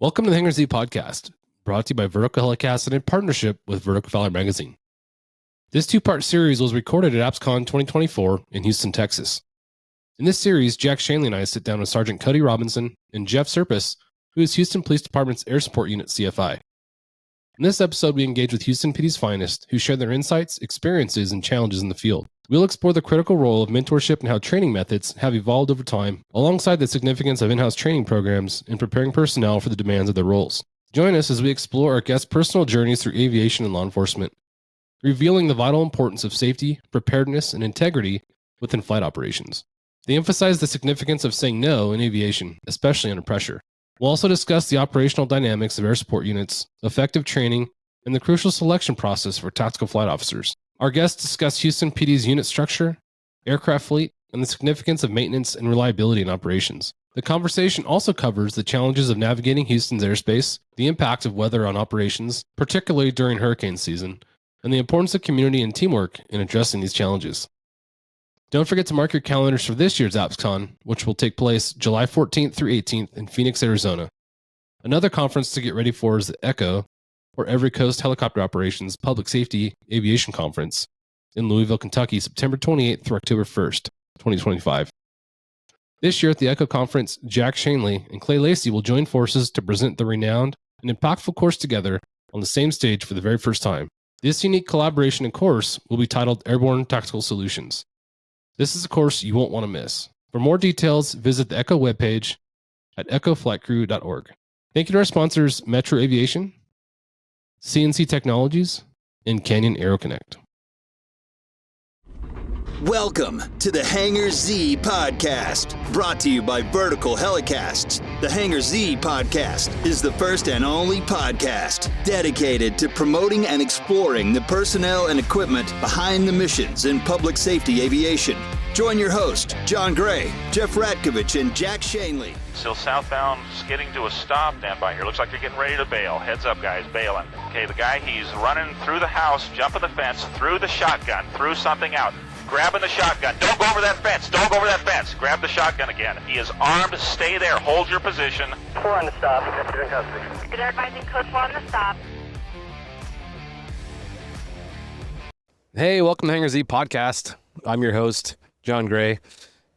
Welcome to the Hangar Z podcast, brought to you by Vertical Helicast and in partnership with Vertical Valor Magazine. This two-part series was recorded at APSCON 2024 in Houston, Texas. In this series, Jack Schonely and I sit down with Sergeant Cody Robinson and Jeff Serpas, who is Houston Police Department's Air Support Unit CFI. In this episode, we engage with Houston PD's finest, who share their insights, experiences, and challenges in the field. We'll explore the critical role of mentorship and how training methods have evolved over time, alongside the significance of in-house training programs in preparing personnel for the demands of their roles. Join us as we explore our guests' personal journeys through aviation and law enforcement, revealing the vital importance of safety, preparedness, and integrity within flight operations. They emphasize the significance of saying no in aviation, especially under pressure. We'll also discuss the operational dynamics of air support units, effective training, and the crucial selection process for tactical flight officers. Our guests discuss Houston PD's unit structure, aircraft fleet, and the significance of maintenance and reliability in operations. The conversation also covers the challenges of navigating Houston's airspace, the impact of weather on operations, particularly during hurricane season, and the importance of community and teamwork in addressing these challenges. Don't forget to mark your calendars for this year's APSCON, which will take place July 14th through 18th in Phoenix, Arizona. Another conference to get ready for is the ECHO, or Every Coast Helicopter Operations Public Safety Aviation Conference in Louisville, Kentucky, September 28th through October 1st, 2025. This year at the ECHO Conference, Jack Schonely and Clay Lacey will join forces to present the renowned and impactful course together on the same stage for the very first time. This unique collaboration and course will be titled Airborne Tactical Solutions. This is a course you won't want to miss. For more details, visit the ECHO webpage at echoflightcrew.org. Thank you to our sponsors, Metro Aviation, CNC Technologies, and Canyon Aero Connect. Welcome to the Hangar Z podcast, brought to you by Vertical Helicasts. The Hangar Z podcast is the first and only podcast dedicated to promoting and exploring the personnel and equipment behind the missions in public safety aviation. Join your host, Jon Gray, Jeff Ratkovich, and Jack Schonely. Still southbound, skidding to a stop. Down by here. Looks like they're getting ready to bail. Heads up, guys, bailing. Okay, the guy, he's running through the house, jumping the fence, through the shotgun, threw something out. Grabbing the shotgun. Don't go over that fence. Don't go over that fence. Grab the shotgun again. He is armed. Stay there. Hold your position. 4 on the stop. You're in custody. Good advising code 4 on the stop. Hey, welcome to Hangar Z podcast. I'm your host, Jon Gray,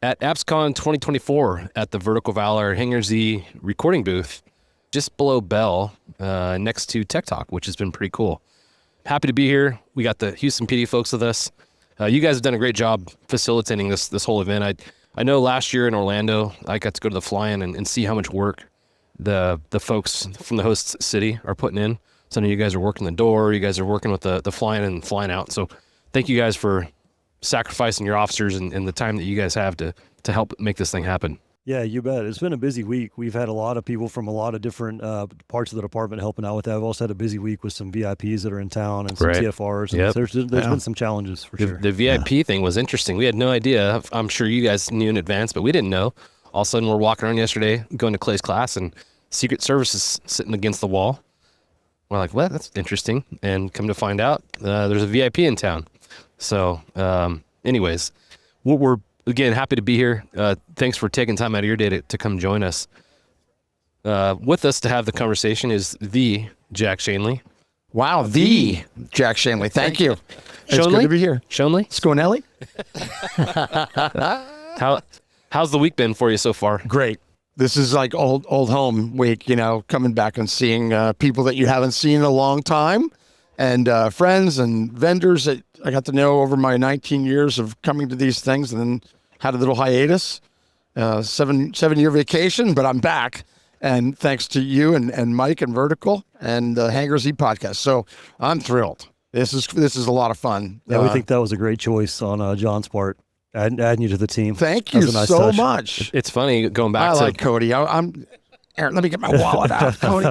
at APSCON 2024 at the Vertical Valor Hangar Z recording booth, just below Bell, next to Tech Talk, which has been pretty cool. Happy to be here. We got the Houston PD folks with us. You guys have done a great job facilitating this whole event. I know last year in Orlando, I got to go to the fly-in and see how much work the folks from the host city are putting in. Some of you guys are working the door. You guys are working with the flying in and flying out. So thank you guys for sacrificing your officers and the time that you guys have to help make this thing happen. Yeah, you bet. It's been a busy week. We've had a lot of people from a lot of different parts of the department helping out with that. I've also had a busy week with some VIPs that are in town and some TFRs. And yep. There's been some challenges for sure. The VIP thing was interesting. We had no idea. I'm sure you guys knew in advance, but we didn't know. All of a sudden, we're walking around yesterday, going to Clay's class, and Secret Service is sitting against the wall. We're like, well, that's interesting. And come to find out, there's a VIP in town. So anyways, we're again, happy to be here. Thanks for taking time out of your day to come join us. With us to have the conversation is the Jack Schonely. Wow, the Jack Schonely. Thank you. It's good to be here. Schonely? Schonely? How's the week been for you so far? Great. This is like old home week, coming back and seeing people that you haven't seen in a long time, and friends and vendors that I got to know over my 19 years of coming to these things, and then had a little hiatus, 7-year vacation, but I'm back. And thanks to you and Mike and Vertical and the Hangar Z podcast. So I'm thrilled. This is a lot of fun. Yeah, we think that was a great choice on John's part, adding you to the team. Thank you nice so touch. much. It's funny going back I to like Cody. Aaron, let me get my wallet out. Cody,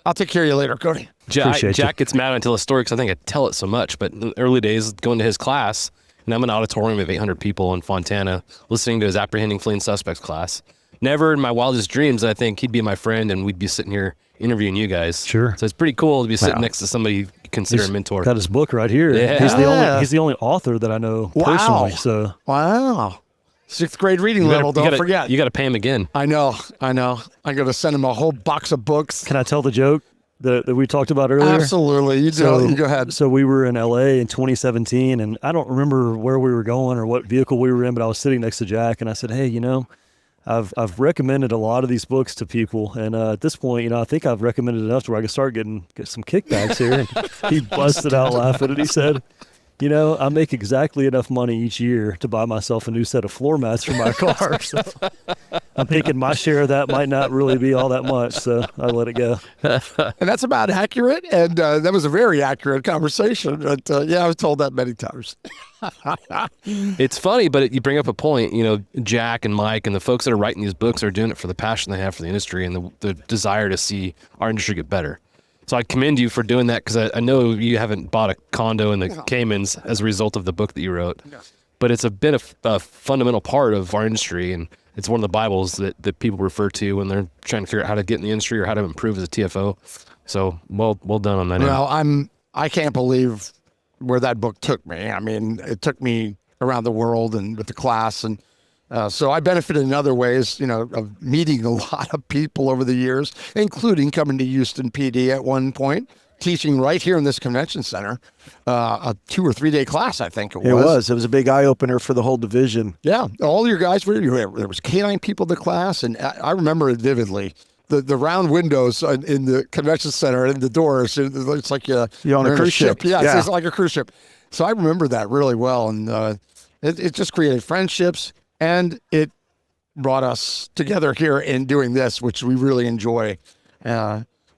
I'll take care of you later, Cody. Jack gets mad until a story because I think I tell it so much. But in the early days, going to his class, and I'm in an auditorium of 800 people in Fontana, listening to his apprehending fleeing suspects class. Never in my wildest dreams, I think he'd be my friend and we'd be sitting here interviewing you guys. Sure. So it's pretty cool to be sitting next to somebody you consider a mentor. Got his book right here. Yeah. He's the only author that I know personally. So wow. 6th grade reading level, don't forget. You got to pay him again. I know. I'm going to send him a whole box of books. Can I tell the joke that we talked about earlier? Absolutely. You go ahead. So we were in LA in 2017, and I don't remember where we were going or what vehicle we were in, but I was sitting next to Jack, and I said, hey, I've recommended a lot of these books to people, and at this point, I think I've recommended enough to where I can start get some kickbacks here. And he busted out laughing, and he said, I make exactly enough money each year to buy myself a new set of floor mats for my car. So I'm thinking my share of that might not really be all that much, so I let it go. And that's about accurate, and that was a very accurate conversation. But I was told that many times. It's funny, but you bring up a point. Jack and Mike and the folks that are writing these books are doing it for the passion they have for the industry and the desire to see our industry get better. So I commend you for doing that, because I know you haven't bought a condo in the Caymans as a result of the book that you wrote. But it's been a fundamental part of our industry, and it's one of the Bibles that people refer to when they're trying to figure out how to get in the industry or how to improve as a TFO. So well done on that. Well, I can't believe where that book took me. I mean, it took me around the world and with the class, and so I benefited in other ways, of meeting a lot of people over the years, including coming to Houston PD at one point, teaching right here in this convention center, a 2 or 3 day class, I think it was. It was a big eye opener for the whole division. Yeah, all your guys were there. There was K9 people in the class, and I remember it vividly. The round windows in the convention center and the doors, it's like you're on a cruise ship. Yeah, it's like a cruise ship. So I remember that really well, and it just created friendships, and it brought us together here in doing this, which we really enjoy.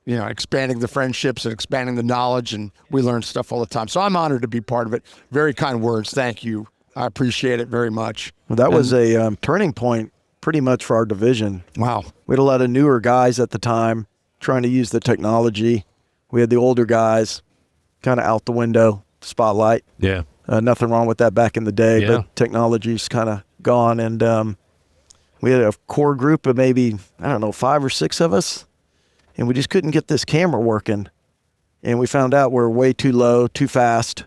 Expanding the friendships and expanding the knowledge, and we learn stuff all the time. So I'm honored to be part of it. Very kind words. Thank you. I appreciate it very much. Well, that was a turning point pretty much for our division. Wow. We had a lot of newer guys at the time trying to use the technology. We had the older guys kind of out the window, spotlight. Yeah. Nothing wrong with that back in the day, but technology's kind of gone. And we had a core group of maybe, 5 or 6 of us. And we just couldn't get this camera working. And we found out we're way too low, too fast.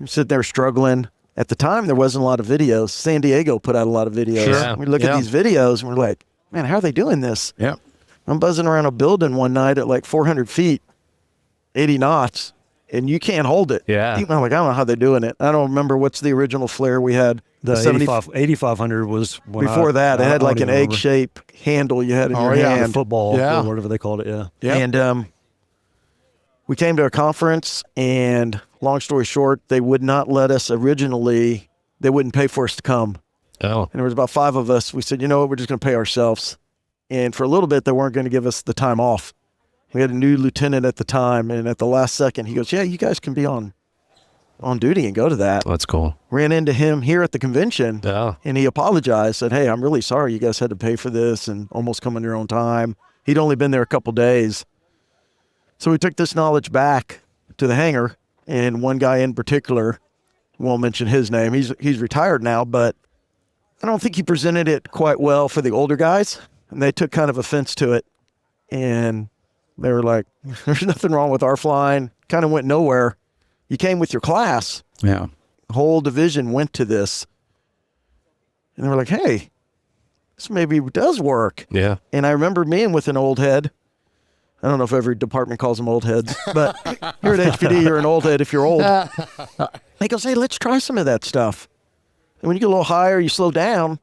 We're sitting there struggling. At the time, there wasn't a lot of videos. San Diego put out a lot of videos. Sure. We look at these videos and we're like, man, how are they doing this? Yeah. I'm buzzing around a building one night at like 400 feet, 80 knots, and you can't hold it. Yeah. I'm like, I don't know how they're doing it. I don't remember what's the original flare we had. The 8500 was when before that. It had like an egg-shaped handle you had in your hand. The football, or whatever they called it. Yeah. And we came to a conference, and long story short, they would not let us originally. They wouldn't pay for us to come. Oh. And there was about 5 of us. We said, you know what, we're just going to pay ourselves. And for a little bit, they weren't going to give us the time off. We had a new lieutenant at the time, and at the last second, he goes, yeah, you guys can be on duty and go to that. That's cool. Ran into him here at the convention, and he apologized, said, hey, I'm really sorry you guys had to pay for this and almost come on your own time. He'd only been there a couple days. So we took this knowledge back to the hangar, and one guy in particular, won't mention his name, he's retired now, but I don't think he presented it quite well for the older guys, and they took kind of offense to it. And they were like, there's nothing wrong with our flying, kind of went nowhere. You came with your class. Yeah. The whole division went to this. And they were like, hey, this maybe does work. Yeah. And I remember being with an old head. I don't know if every department calls them old heads, but here at HPD, you're an old head if you're old. He goes, hey, let's try some of that stuff. And when you get a little higher, you slow down,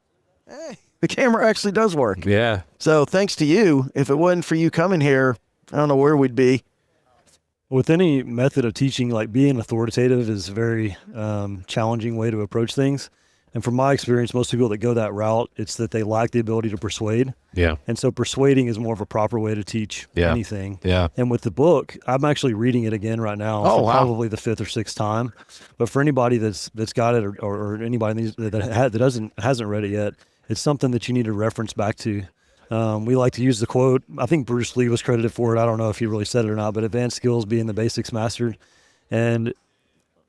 hey, the camera actually does work. Yeah. So thanks to you. If it wasn't for you coming here, I don't know where we'd be. With any method of teaching, like being authoritative is a very challenging way to approach things. And from my experience, most people that go that route, it's that they lack the ability to persuade. Yeah. And so persuading is more of a proper way to teach anything. Yeah. And with the book, I'm actually reading it again right now for probably the 5th or 6th time. But for anybody that's got it or anybody that hasn't read it yet, it's something that you need to reference back to. We like to use the quote. I think Bruce Lee was credited for it. I don't know if he really said it or not, but advanced skills being the basics mastered. And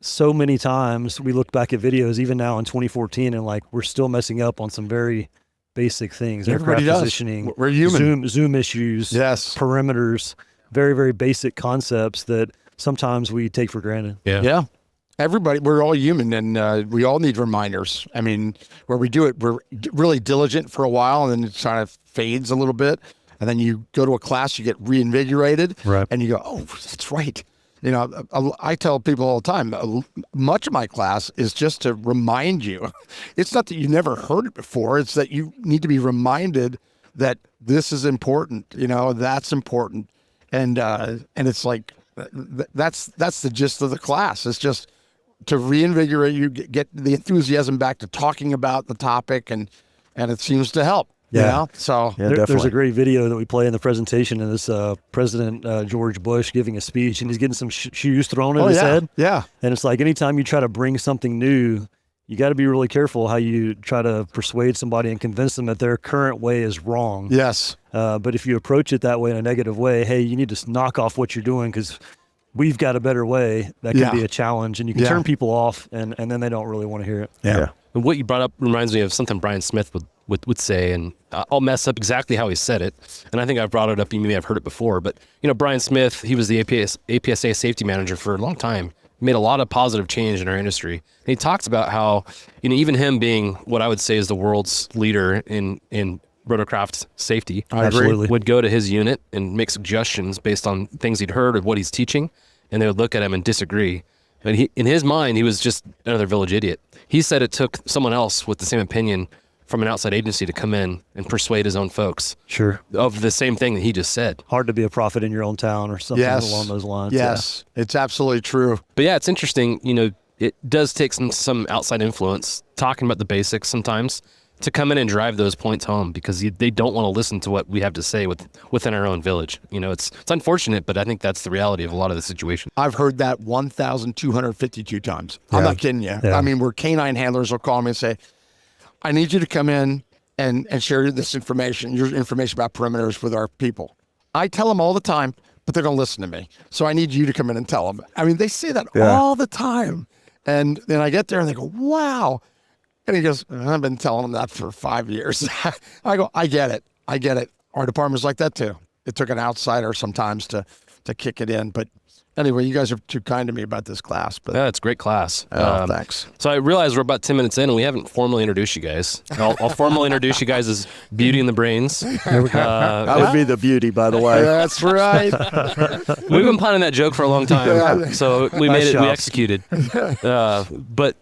so many times we look back at videos, even now in 2014, and like we're still messing up on some very basic things. Everybody Aircraft does. positioning, We're human. Zoom issues, perimeters, very, very basic concepts that sometimes we take for granted. Yeah. Yeah. everybody, we're all human, and we all need reminders. I mean, where we do it, we're really diligent for a while, and then it kind of fades a little bit. And then you go to a class, you get reinvigorated, Right. and you go, oh, that's right. You know, I tell people all the time, much of my class is just to remind you. It's not that you never heard it before. It's that you need to be reminded that this is important. You know, that's important. And it's like, that's the gist of the class. It's just to reinvigorate you, get the enthusiasm back to talking about the topic, and it seems to help. Yeah. You know? So There's definitely. a great video that we play in the presentation of this President George Bush giving a speech, and he's getting some shoes thrown at his head. Yeah. And it's like anytime you try to bring something new, you got to be really careful how you try to persuade somebody and convince them that their current way is wrong. Yes. But if you approach it that way in a negative way, hey, you need to knock off what you're doing because we've got a better way, that can Yeah. be a challenge, and you can Yeah. turn people off, and then they don't really want to hear it. Yeah. And what you brought up reminds me of something Brian Smith would say, and I'll mess up exactly how he said it. And I think I've brought it up. You may have heard it before, but you know, Brian Smith, he was the APSA safety manager for a long time. Made a lot of positive change in our industry. And he talks about how, you know, even him being what I would say is the world's leader in rotorcraft safety, Absolutely. would go to his unit and make suggestions based on things he'd heard or what he's teaching, and they would look at him and disagree. And he, in his mind, he was just another village idiot. He said it took someone else with the same opinion from an outside agency to come in and persuade his own folks Sure. of the same thing that he just said. Hard to be a prophet in your own town or something Yes. along those lines. Yes. It's absolutely true. But yeah, it's interesting. You know, it does take some outside influence, talking about the basics sometimes, to come in and drive those points home, because they don't want to listen to what we have to say within our own village. You know, it's unfortunate, but I think that's the reality of a lot of the situation. I've heard that 1,252 times. I'm not kidding you. Yeah. I mean, where canine handlers will call me and say, I need you to come in and share this information, your information about perimeters with our people. I tell them all the time, but they don't listen to me. So I need you to come in and tell them. I mean, they say that all the time. And then I get there and they go, wow. And he goes, I've been telling them that for 5 years. I go, I get it. Our department's like that too. It took an outsider sometimes to kick it in. But anyway, you guys are too kind to me about this class. But Yeah, it's a great class. thanks. So I realize we're about 10 minutes in and we haven't formally introduced you guys. I'll formally introduce you guys as Beauty and the Brains. I would be the beauty, by the way. That's right. We've been planning that joke for a long time, so we made Nice it. We job. executed. But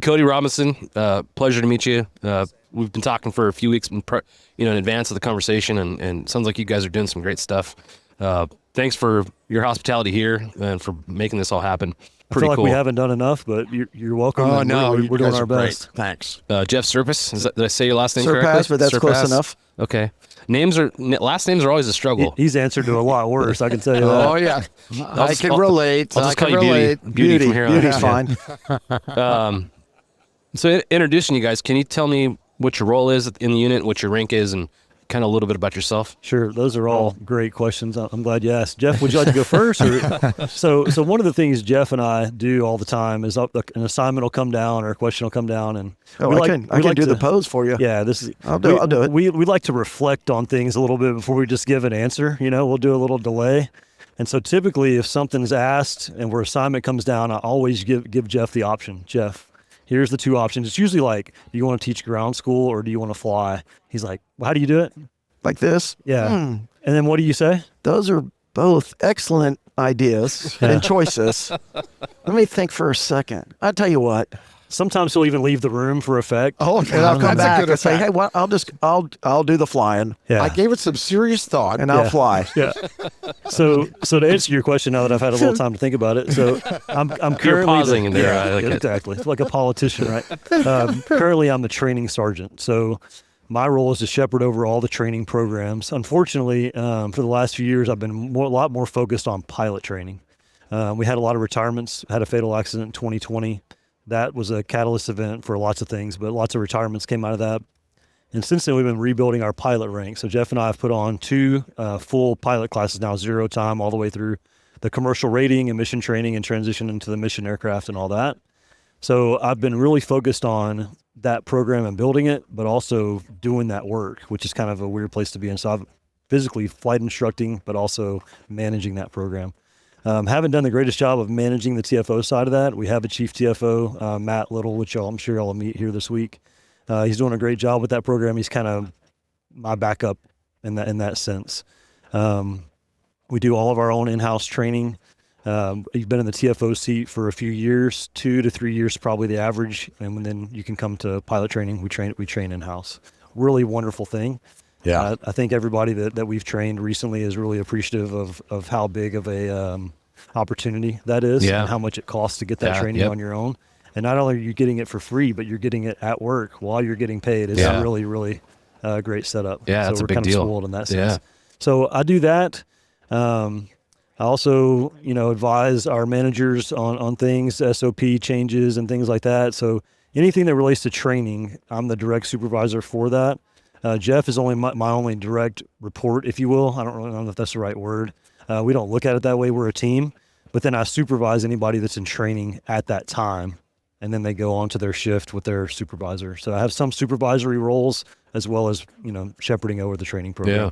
Cody Robinson, pleasure to meet you. We've been talking for a few weeks, in advance of the conversation, and sounds like you guys are doing some great stuff. Thanks for your hospitality here and for making this all happen. I Pretty feel like cool. we haven't done enough, but you're welcome. Oh, and no. we're you doing guys our are great. best. Thanks. Jeff Serpas, did I say your last name Serpas, correctly? but that's close enough. Okay. Last names are always a struggle. He's answered to a lot worse, I can tell you that. Oh, yeah. I can relate. I'll just I call can you relate. Beauty from here on Beauty's out. fine. So introducing you guys, can you tell me what your role is in the unit, what your rank is, and kind of a little bit about yourself? Sure, those are all great questions. I'm glad you asked. Jeff, would you like to go first? Or? So one of the things Jeff and I do all the time is an assignment will come down or a question will come down, and I can do the pose for you. Yeah, this is. I'll do it. We like to reflect on things a little bit before we just give an answer. You know, we'll do a little delay. And so typically, if something's asked and where assignment comes down, I always give Jeff the option. Jeff, here's the two options. It's usually like, do you want to teach ground school or do you want to fly? He's like, well, how do you do it? Like this. Yeah. And then what do you say? Those are both excellent ideas and choices. Let me think for a second. I'll tell you what. Sometimes he'll even leave the room for effect. Oh, And I'll come that's a back good and say, effect. hey, well, I'll do the flying Yeah. I gave it some serious thought. and I'll Yeah. fly. Yeah. So to answer your question, now that I've had a little time to think about it, so I'm currently pausing in there, I like it. exactly. It's like a politician, right? Currently, I'm the training sergeant. So my role is to shepherd over all the training programs. Unfortunately, for the last few years, I've been a lot more focused on pilot training. We had a lot of retirements. Had a fatal accident in 2020. That was a catalyst event for lots of things, but lots of retirements came out of that. And since then, we've been rebuilding our pilot rank. So Jeff and I have put on 2 full pilot classes now, 0 time, all the way through the commercial rating and mission training and transition into the mission aircraft and all that. So I've been really focused on that program and building it, but also doing that work, which is kind of a weird place to be in. So I'm physically flight instructing, but also managing that program. Haven't done the greatest job of managing the TFO side of that. We have a chief TFO, Matt Little, which I'm sure y'all will meet here this week. He's doing a great job with that program. He's kind of my backup in that sense. We do all of our own in-house training. You've been in the TFO seat for a few years, 2 to 3 years, probably the average. And then you can come to pilot training. We train in-house. Really wonderful thing. Yeah. I think everybody that we've trained recently is really appreciative of how big of a opportunity that is, and how much it costs to get that training on your own. And not only are you getting it for free, but you're getting it at work while you're getting paid. It's a really, really great setup. Yeah, so that's we're a big kind deal. of spoiled in that sense. So I do that. I also, advise our managers on things, SOP changes and things like that. So anything that relates to training, I'm the direct supervisor for that. Jeff is only my only direct report, if you will. I don't really know if that's the right word. We don't look at it that way. We're a team. But then I supervise anybody that's in training at that time. And then they go on to their shift with their supervisor. So I have some supervisory roles as well as, shepherding over the training program. Yeah.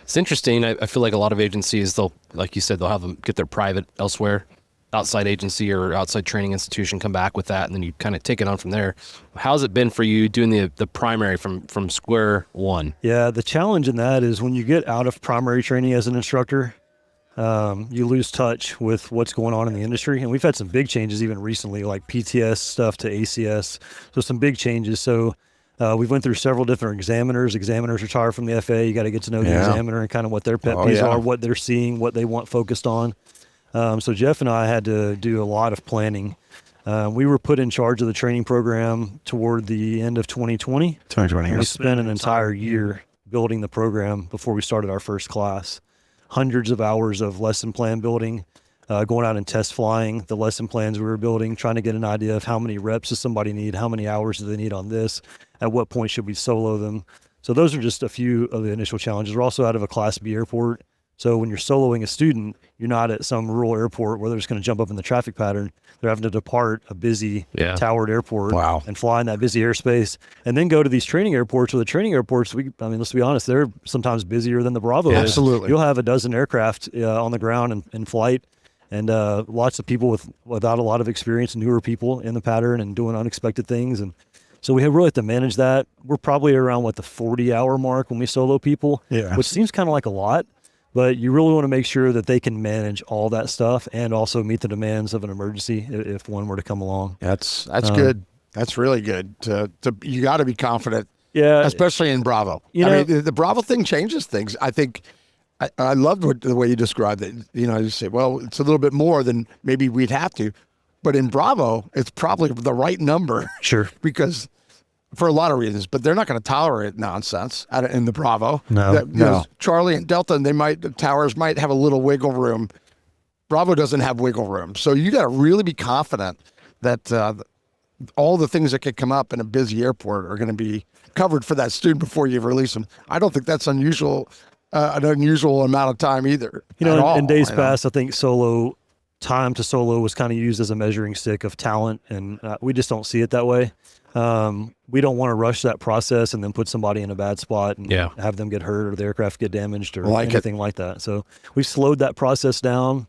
It's interesting. I feel like a lot of agencies, they'll, like you said, they'll have them get their private elsewhere, outside agency or outside training institution, come back with that, and then you kind of take it on from there. How's it been for you doing the primary from square one? Yeah, the challenge in that is when you get out of primary training as an instructor, you lose touch with what's going on in the industry. And we've had some big changes even recently, like PTS stuff to ACS. So some big changes. So we've went through several different examiners. Examiners retire from the FAA. You got to get to know the examiner and kind of what their pet peeves are, what they're seeing, what they want focused on. So Jeff and I had to do a lot of planning. We were put in charge of the training program toward the end of 2020. 2020. We spent an entire year building the program before we started our first class. Hundreds of hours of lesson plan building, going out and test flying the lesson plans we were building, trying to get an idea of how many reps does somebody need, how many hours do they need on this, at what point should we solo them. So those are just a few of the initial challenges. We're also out of a Class B airport. So when you're soloing a student, you're not at some rural airport where they're just going to jump up in the traffic pattern. They're having to depart a busy towered airport and fly in that busy airspace and then go to these training airports. Where the training airports, let's be honest, they're sometimes busier than the Bravo is. Absolutely. You'll have a dozen aircraft on the ground and in flight, and lots of people without a lot of experience, newer people in the pattern and doing unexpected things. And so we really have to manage that. We're probably around the 40-hour mark when we solo people, which seems kind of like a lot. But you really want to make sure that they can manage all that stuff and also meet the demands of an emergency if one were to come along. That's good. That's really good. You got to be confident. Yeah, especially in Bravo. The Bravo thing changes things. I think I loved the way you described it. You say, well, it's a little bit more than maybe we'd have to, but in Bravo, it's probably the right number. Sure, because. For a lot of reasons, but they're not going to tolerate nonsense in the Bravo. No. Charlie and Delta, the towers might have a little wiggle room. Bravo doesn't have wiggle room. So you got to really be confident that all the things that could come up in a busy airport are going to be covered for that student before you release them. I don't think that's an unusual amount of time either. In days past, I think time to solo was kind of used as a measuring stick of talent, and we just don't see it that way. We don't want to rush that process and then put somebody in a bad spot and have them get hurt or the aircraft get damaged or anything like that. So we've slowed that process down.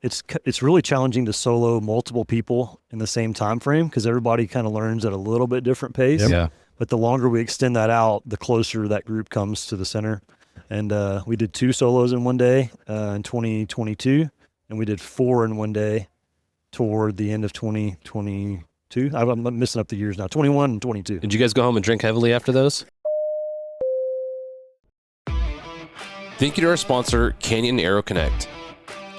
It's really challenging to solo multiple people in the same time frame because everybody kind of learns at a little bit different pace. Yeah. But the longer we extend that out, the closer that group comes to the center. And we did 2 solos in one day in 2022, and we did 4 in one day toward the end of 2022. I'm messing up the years now, 21 and 22. Did you guys go home and drink heavily after those? Thank you to our sponsor, Canyon Aero Connect.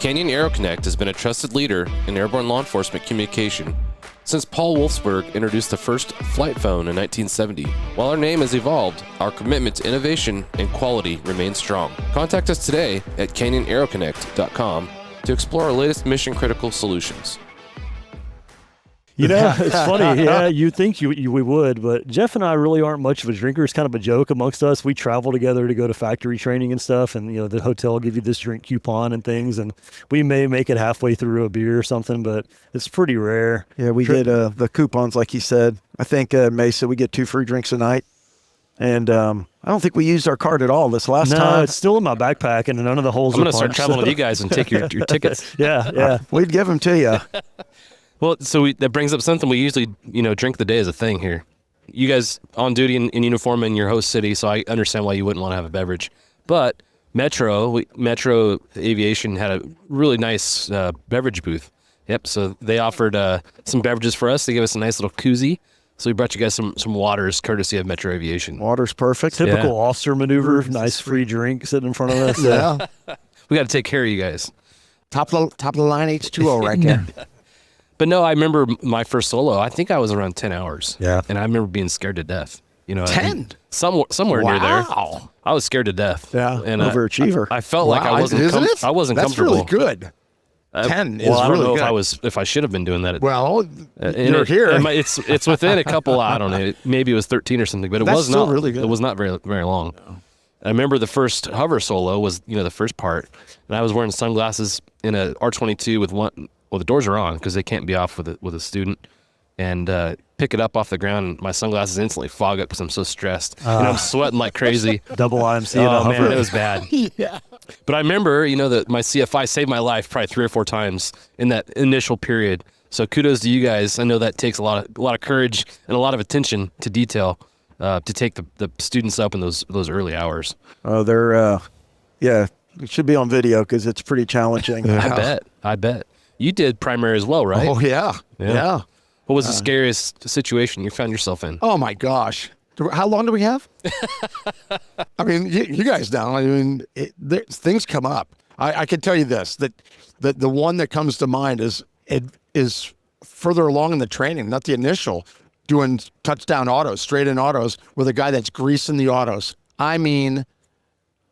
Canyon Aero Connect has been a trusted leader in airborne law enforcement communication since Paul Wolfsburg introduced the first flight phone in 1970. While our name has evolved, our commitment to innovation and quality remains strong. Contact us today at canyonaeroconnect.com to explore our latest mission-critical solutions. It's funny. Yeah, you'd think we would, but Jeff and I really aren't much of a drinker. It's kind of a joke amongst us. We travel together to go to factory training and stuff, and the hotel will give you this drink coupon and things, and we may make it halfway through a beer or something, but it's pretty rare. Yeah, we get the coupons, like he said. I think Mesa, we get 2 free drinks a night. And I don't think we used our card at all this last No, time. it's still in my backpack, and none of the holes I'm are going to start punched. traveling with you guys and take your tickets. Yeah. We'd give them to you. Well, so that brings up something we usually, drink the day as a thing here. You guys on duty in uniform in your host city, so I understand why you wouldn't want to have a beverage. But Metro Aviation had a really nice beverage booth. Yep, so they offered some beverages for us. They gave us a nice little koozie. So we brought you guys some waters courtesy of Metro Aviation. Water's perfect. Typical officer maneuver. Nice free drink sitting in front of us. Yeah. We got to take care of you guys. Top of the line H2O right there. But no, I remember my first solo. I think I was around 10 hours. Yeah. And I remember being scared to death. 10? Somewhere near there. Wow. I was scared to death. Yeah. And Overachiever. I felt like I wasn't. Isn't it? I wasn't That's comfortable. really good. 10 is Well, I don't really know good. if I should have been doing that. Well, And you're here. It's within a couple. I don't know. Maybe it was 13 or something, but it That's was still not really good. It was not very long. I remember the first hover solo was the first part, and I was wearing sunglasses in a R22 with one. Well, the doors are on because they can't be off with a student, and pick it up off the ground. And my sunglasses instantly fog up because I'm so stressed, and I'm sweating like crazy. Double IMC and a Oh hover. man, it was bad. Yeah. But I remember, that my CFI saved my life probably 3 or 4 times in that initial period. So kudos to you guys. I know that takes a lot of courage and a lot of attention to detail to take the students up in those early hours. Oh, they're, it should be on video because it's pretty challenging. I bet. You did primary as well, right? Oh, yeah. Yeah. What was the scariest situation you found yourself in? Oh, my gosh. How long do we have? I mean, you guys know. I mean, things come up. I can tell you this, that the one that comes to mind is further along in the training, not the initial, doing touchdown autos, straight-in autos with a guy that's greasing the autos. I mean,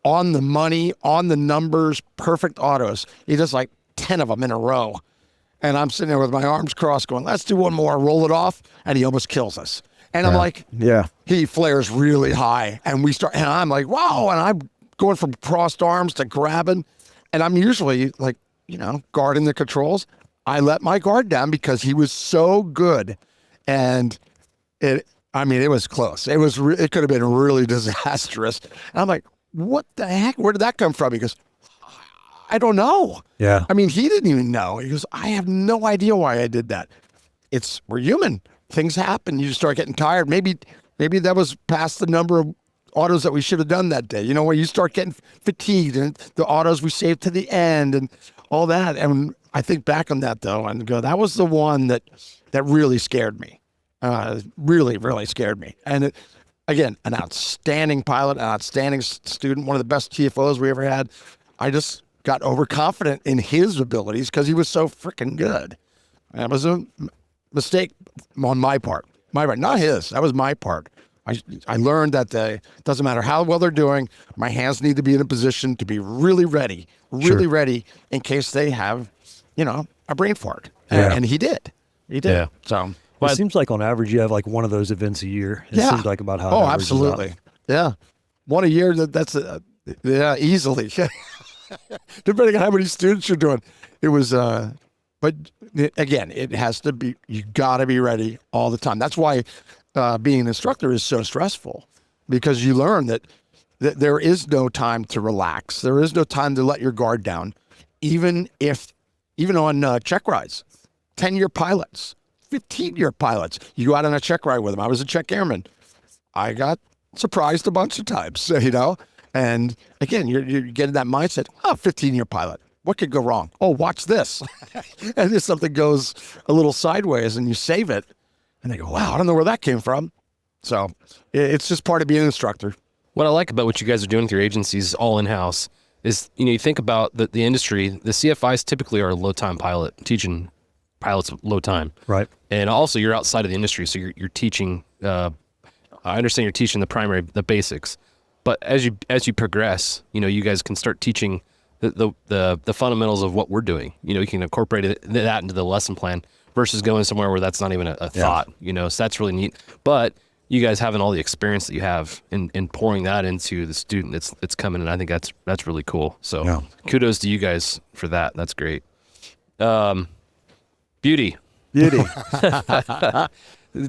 on the money, on the numbers, perfect autos. He does like 10 of them in a row. And I'm sitting there with my arms crossed going, let's do one more, roll it off. And he almost kills us. And I'm like, Yeah. he flares really high. And I'm like, wow. And I'm going from crossed arms to grabbing. And I'm usually like, guarding the controls. I let my guard down because he was so good. And it was close. It could have been really disastrous. And I'm like, what the heck? Where did that come from? He goes, I don't know. Yeah. I mean, he didn't even know. He goes, I have no idea why I did that. We're human. Things happen. You start getting tired. Maybe that was past the number of autos that we should have done that day. Where you start getting fatigued and the autos we saved to the end and all that. And I think back on that though and go, that was the one that really scared me. Really, really scared me. And again, an outstanding pilot, an outstanding student, one of the best TFOs we ever had. I just got overconfident in his abilities because he was so freaking good. That was a mistake on my part. Not his. That was my part. I learned that it doesn't matter how well they're doing, my hands need to be in a position to be really ready in case they have, a brain fart. Yeah. And he did. He did. Yeah. So, It seems like on average you have like one of those events a year. It seems like about how. it Oh, averages absolutely. out. Yeah. One a year. That's easily. Depending on how many students you're doing, it was. But again, it has to be. You got to be ready all the time. That's why being an instructor is so stressful, because you learn that there is no time to relax. There is no time to let your guard down, even on check rides, 10-year pilots, 15-year pilots. You go out on a check ride with them. I was a check airman. I got surprised a bunch of times, And again, you're getting that mindset. 15-year pilot. What could go wrong? Oh, watch this. And if something goes a little sideways and you save it, and they go, wow, I don't know where that came from. So it's just part of being an instructor. What I like about what you guys are doing with your agencies all in-house is, you think about the industry, the CFIs typically are a low-time pilot, teaching pilots low time. Right. And also you're outside of the industry, so you're teaching, I understand you're teaching the basics, but as you progress, you guys can start teaching the fundamentals of what we're doing. You can incorporate that into the lesson plan versus going somewhere where that's not even a thought, so that's really neat. But you guys having all the experience that you have in pouring that into the student that's coming in, I think that's really cool. So kudos to you guys for that. That's great. Beauty.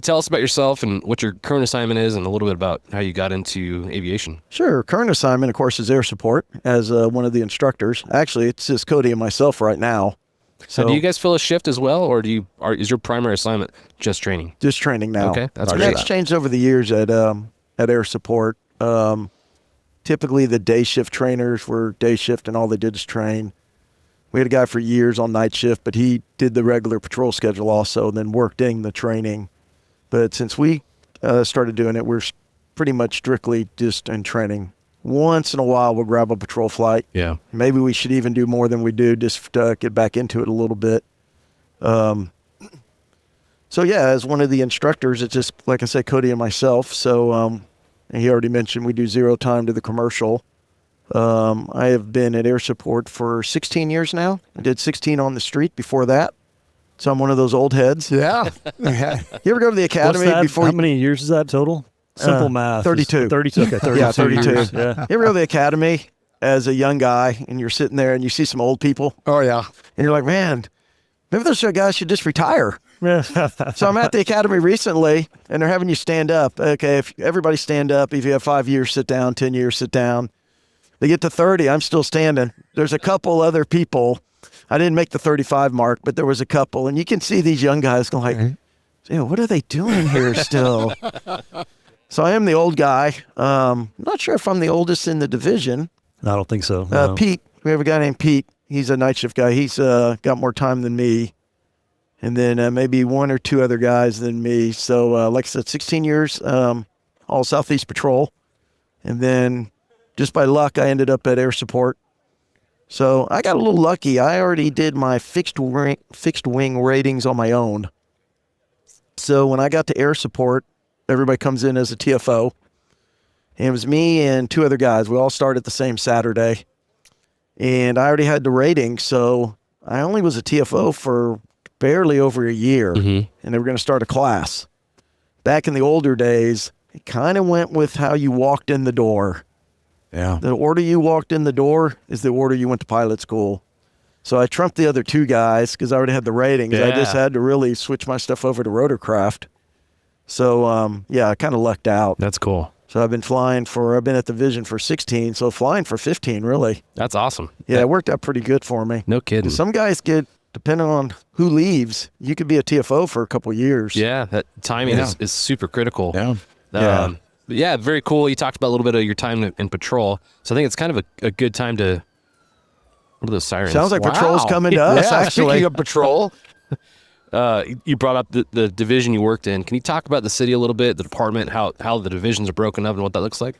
Tell us about yourself and what your current assignment is, and a little bit about how you got into aviation. Sure. Current assignment, of course, is air support as one of the instructors. Actually, it's just Cody and myself right now. So do you guys fill a shift as well, or is your primary assignment just training? Just training now. Okay, that's and great. that's changed over the years at air support. Typically, the day shift trainers were day shift, and all they did is train. We had a guy for years on night shift, but he did the regular patrol schedule also, and then worked in the training. But since we started doing it, we're pretty much strictly just in training. Once in a while, we'll grab a patrol flight. Yeah. Maybe we should even do more than we do, just to get back into it a little bit. So yeah, as one of the instructors, it's just, like I said, Cody and myself. So and he already mentioned we do 0 time to the commercial. I have been at air support for 16 years now. I did 16 on the street before that. So I'm one of those old heads. Yeah. You ever go to the academy What's that? before? How many years is that total? Simple math. 32. 32. Okay, 32. Yeah, 32. years. Yeah. You ever go to the academy as a young guy and you're sitting there and you see some old people Oh, yeah. and you're like, man, maybe those guys should just retire. So I'm at the academy recently and they're having you stand up. Okay, if everybody stand up, if you have 5 years, sit down, 10 years, sit down. They get to 30, I'm still standing. There's a couple other people. I didn't make the 35 mark, but there was a couple. And you can see these young guys going like, "Ew, what are they doing here still?" So I am the old guy. Not sure if I'm the oldest in the division. I don't think so. No. Pete, we have a guy named Pete. He's a night shift guy. He's got more time than me. And then maybe 1 or 2 other guys than me. So like I said, 16 years, all Southeast Patrol. And then just by luck, I ended up at air support. So I got a little lucky. I already did my fixed wing ratings on my own. So when I got to air support, everybody comes in as a TFO. And it was me and 2 other guys. We all started the same Saturday. And I already had the rating, so I only was a TFO for barely over a year. And they were going to start a class. Back in the older days, it kind of went with how you walked in the door. Yeah. The order you walked in the door is the order you went to pilot school. So I trumped the other 2 guys because I already had the ratings. I just had to really switch my stuff over to rotorcraft. So, yeah, I kind of lucked out. That's cool. So I've been at the Vision for 16, so flying for 15, really. That's awesome. Yeah, it worked out pretty good for me. No kidding. Some guys depending on who leaves, you could be a TFO for a couple of years. Yeah, that timing is super critical. Yeah. But yeah, very cool. You talked about a little bit of your time in patrol. So I think it's kind of a good time to... What are those sirens? Sounds like patrol's coming to us, actually. Speaking of patrol, you brought up the division you worked in. Can you talk about the city a little bit, the department, how the divisions are broken up and what that looks like?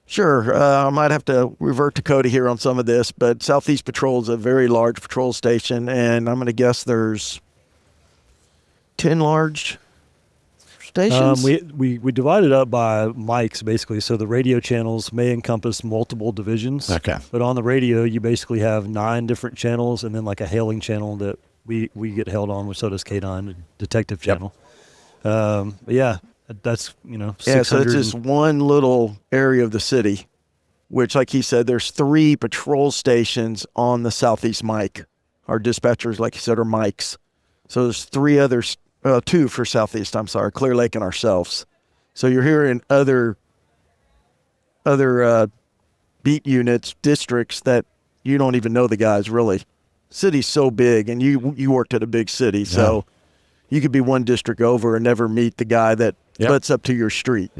Sure. I might have to revert to Cody here on some of this, but Southeast Patrol is a very large patrol station, and I'm going to guess there's 10 large stations. We divided up by mics, basically. So the radio channels may encompass multiple divisions. Okay. But on the radio, you basically have 9 different channels and then like a hailing channel that we get hailed on, which so does K9, detective channel. But yeah, that's, 600. So it's just one little area of the city, which, like he said, there's 3 patrol stations on the Southeast mic. Our dispatchers, like he said, are mics. So there's 3 others, 2 for Southeast, I'm sorry, Clear Lake and ourselves. So you're hearing other beat units, districts that you don't even know the guys really. City's so big, and you worked at a big city, so you could be one district over and never meet the guy that butts up to your street,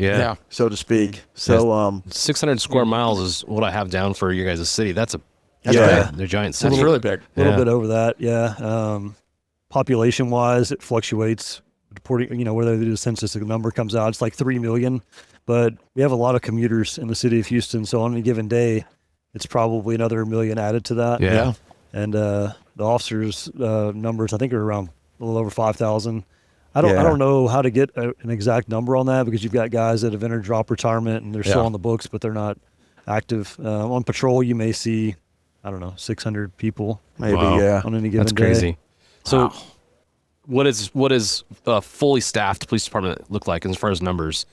so to speak. So 600 square miles is what I have down for your guys' city. That's big. They're giant cities. it's really big. A little bit over that, population-wise, it fluctuates. Whether they do the census, the number comes out, it's like 3 million. But we have a lot of commuters in the city of Houston, so on any given day, it's probably another 1 million added to that. Yeah. And the officers' numbers, I think, are around a little over 5,000. I don't know how to get an exact number on that because you've got guys that have entered drop retirement and they're still on the books, but they're not active. On patrol, you may see, 600 people maybe, on any given day. That's crazy. So what is a fully staffed police department look like as far as numbers?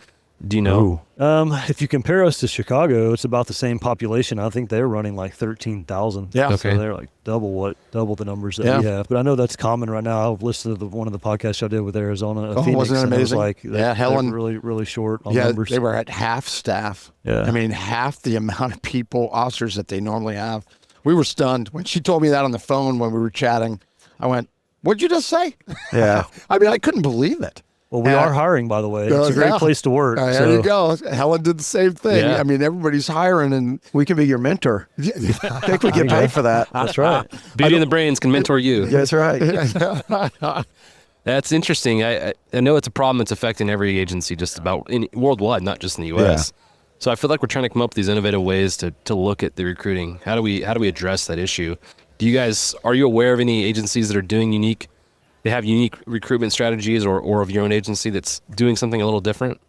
Do you know? If you compare us to Chicago, it's about the same population. I think they're running like 13,000. Yeah. Okay. So they're like double the numbers that we have. But I know that's common right now. I've listened to one of the podcasts I did with Arizona, Phoenix, wasn't it and amazing? It was like, Helen, they're really, really short on yeah, numbers. they were at half staff. Yeah. I mean, half the amount of people, officers that they normally have. We were stunned. When she told me that on the phone when we were chatting, I went, what'd you just say? Yeah. I mean, I couldn't believe it. Well, we are hiring, by the way. It's a great place to work. There you go. Helen did the same thing. Yeah. I mean, everybody's hiring, and We can be your mentor. I think we get paid for that. That's right. Beauty and the Brains can mentor you. That's right. That's interesting. I know it's a problem that's affecting every agency just about worldwide, not just in the U.S. So I feel like we're trying to come up with these innovative ways to look at the recruiting. How do we address that issue? Are you aware of any agencies that are doing unique recruitment strategies or of your own agency that's doing something a little different?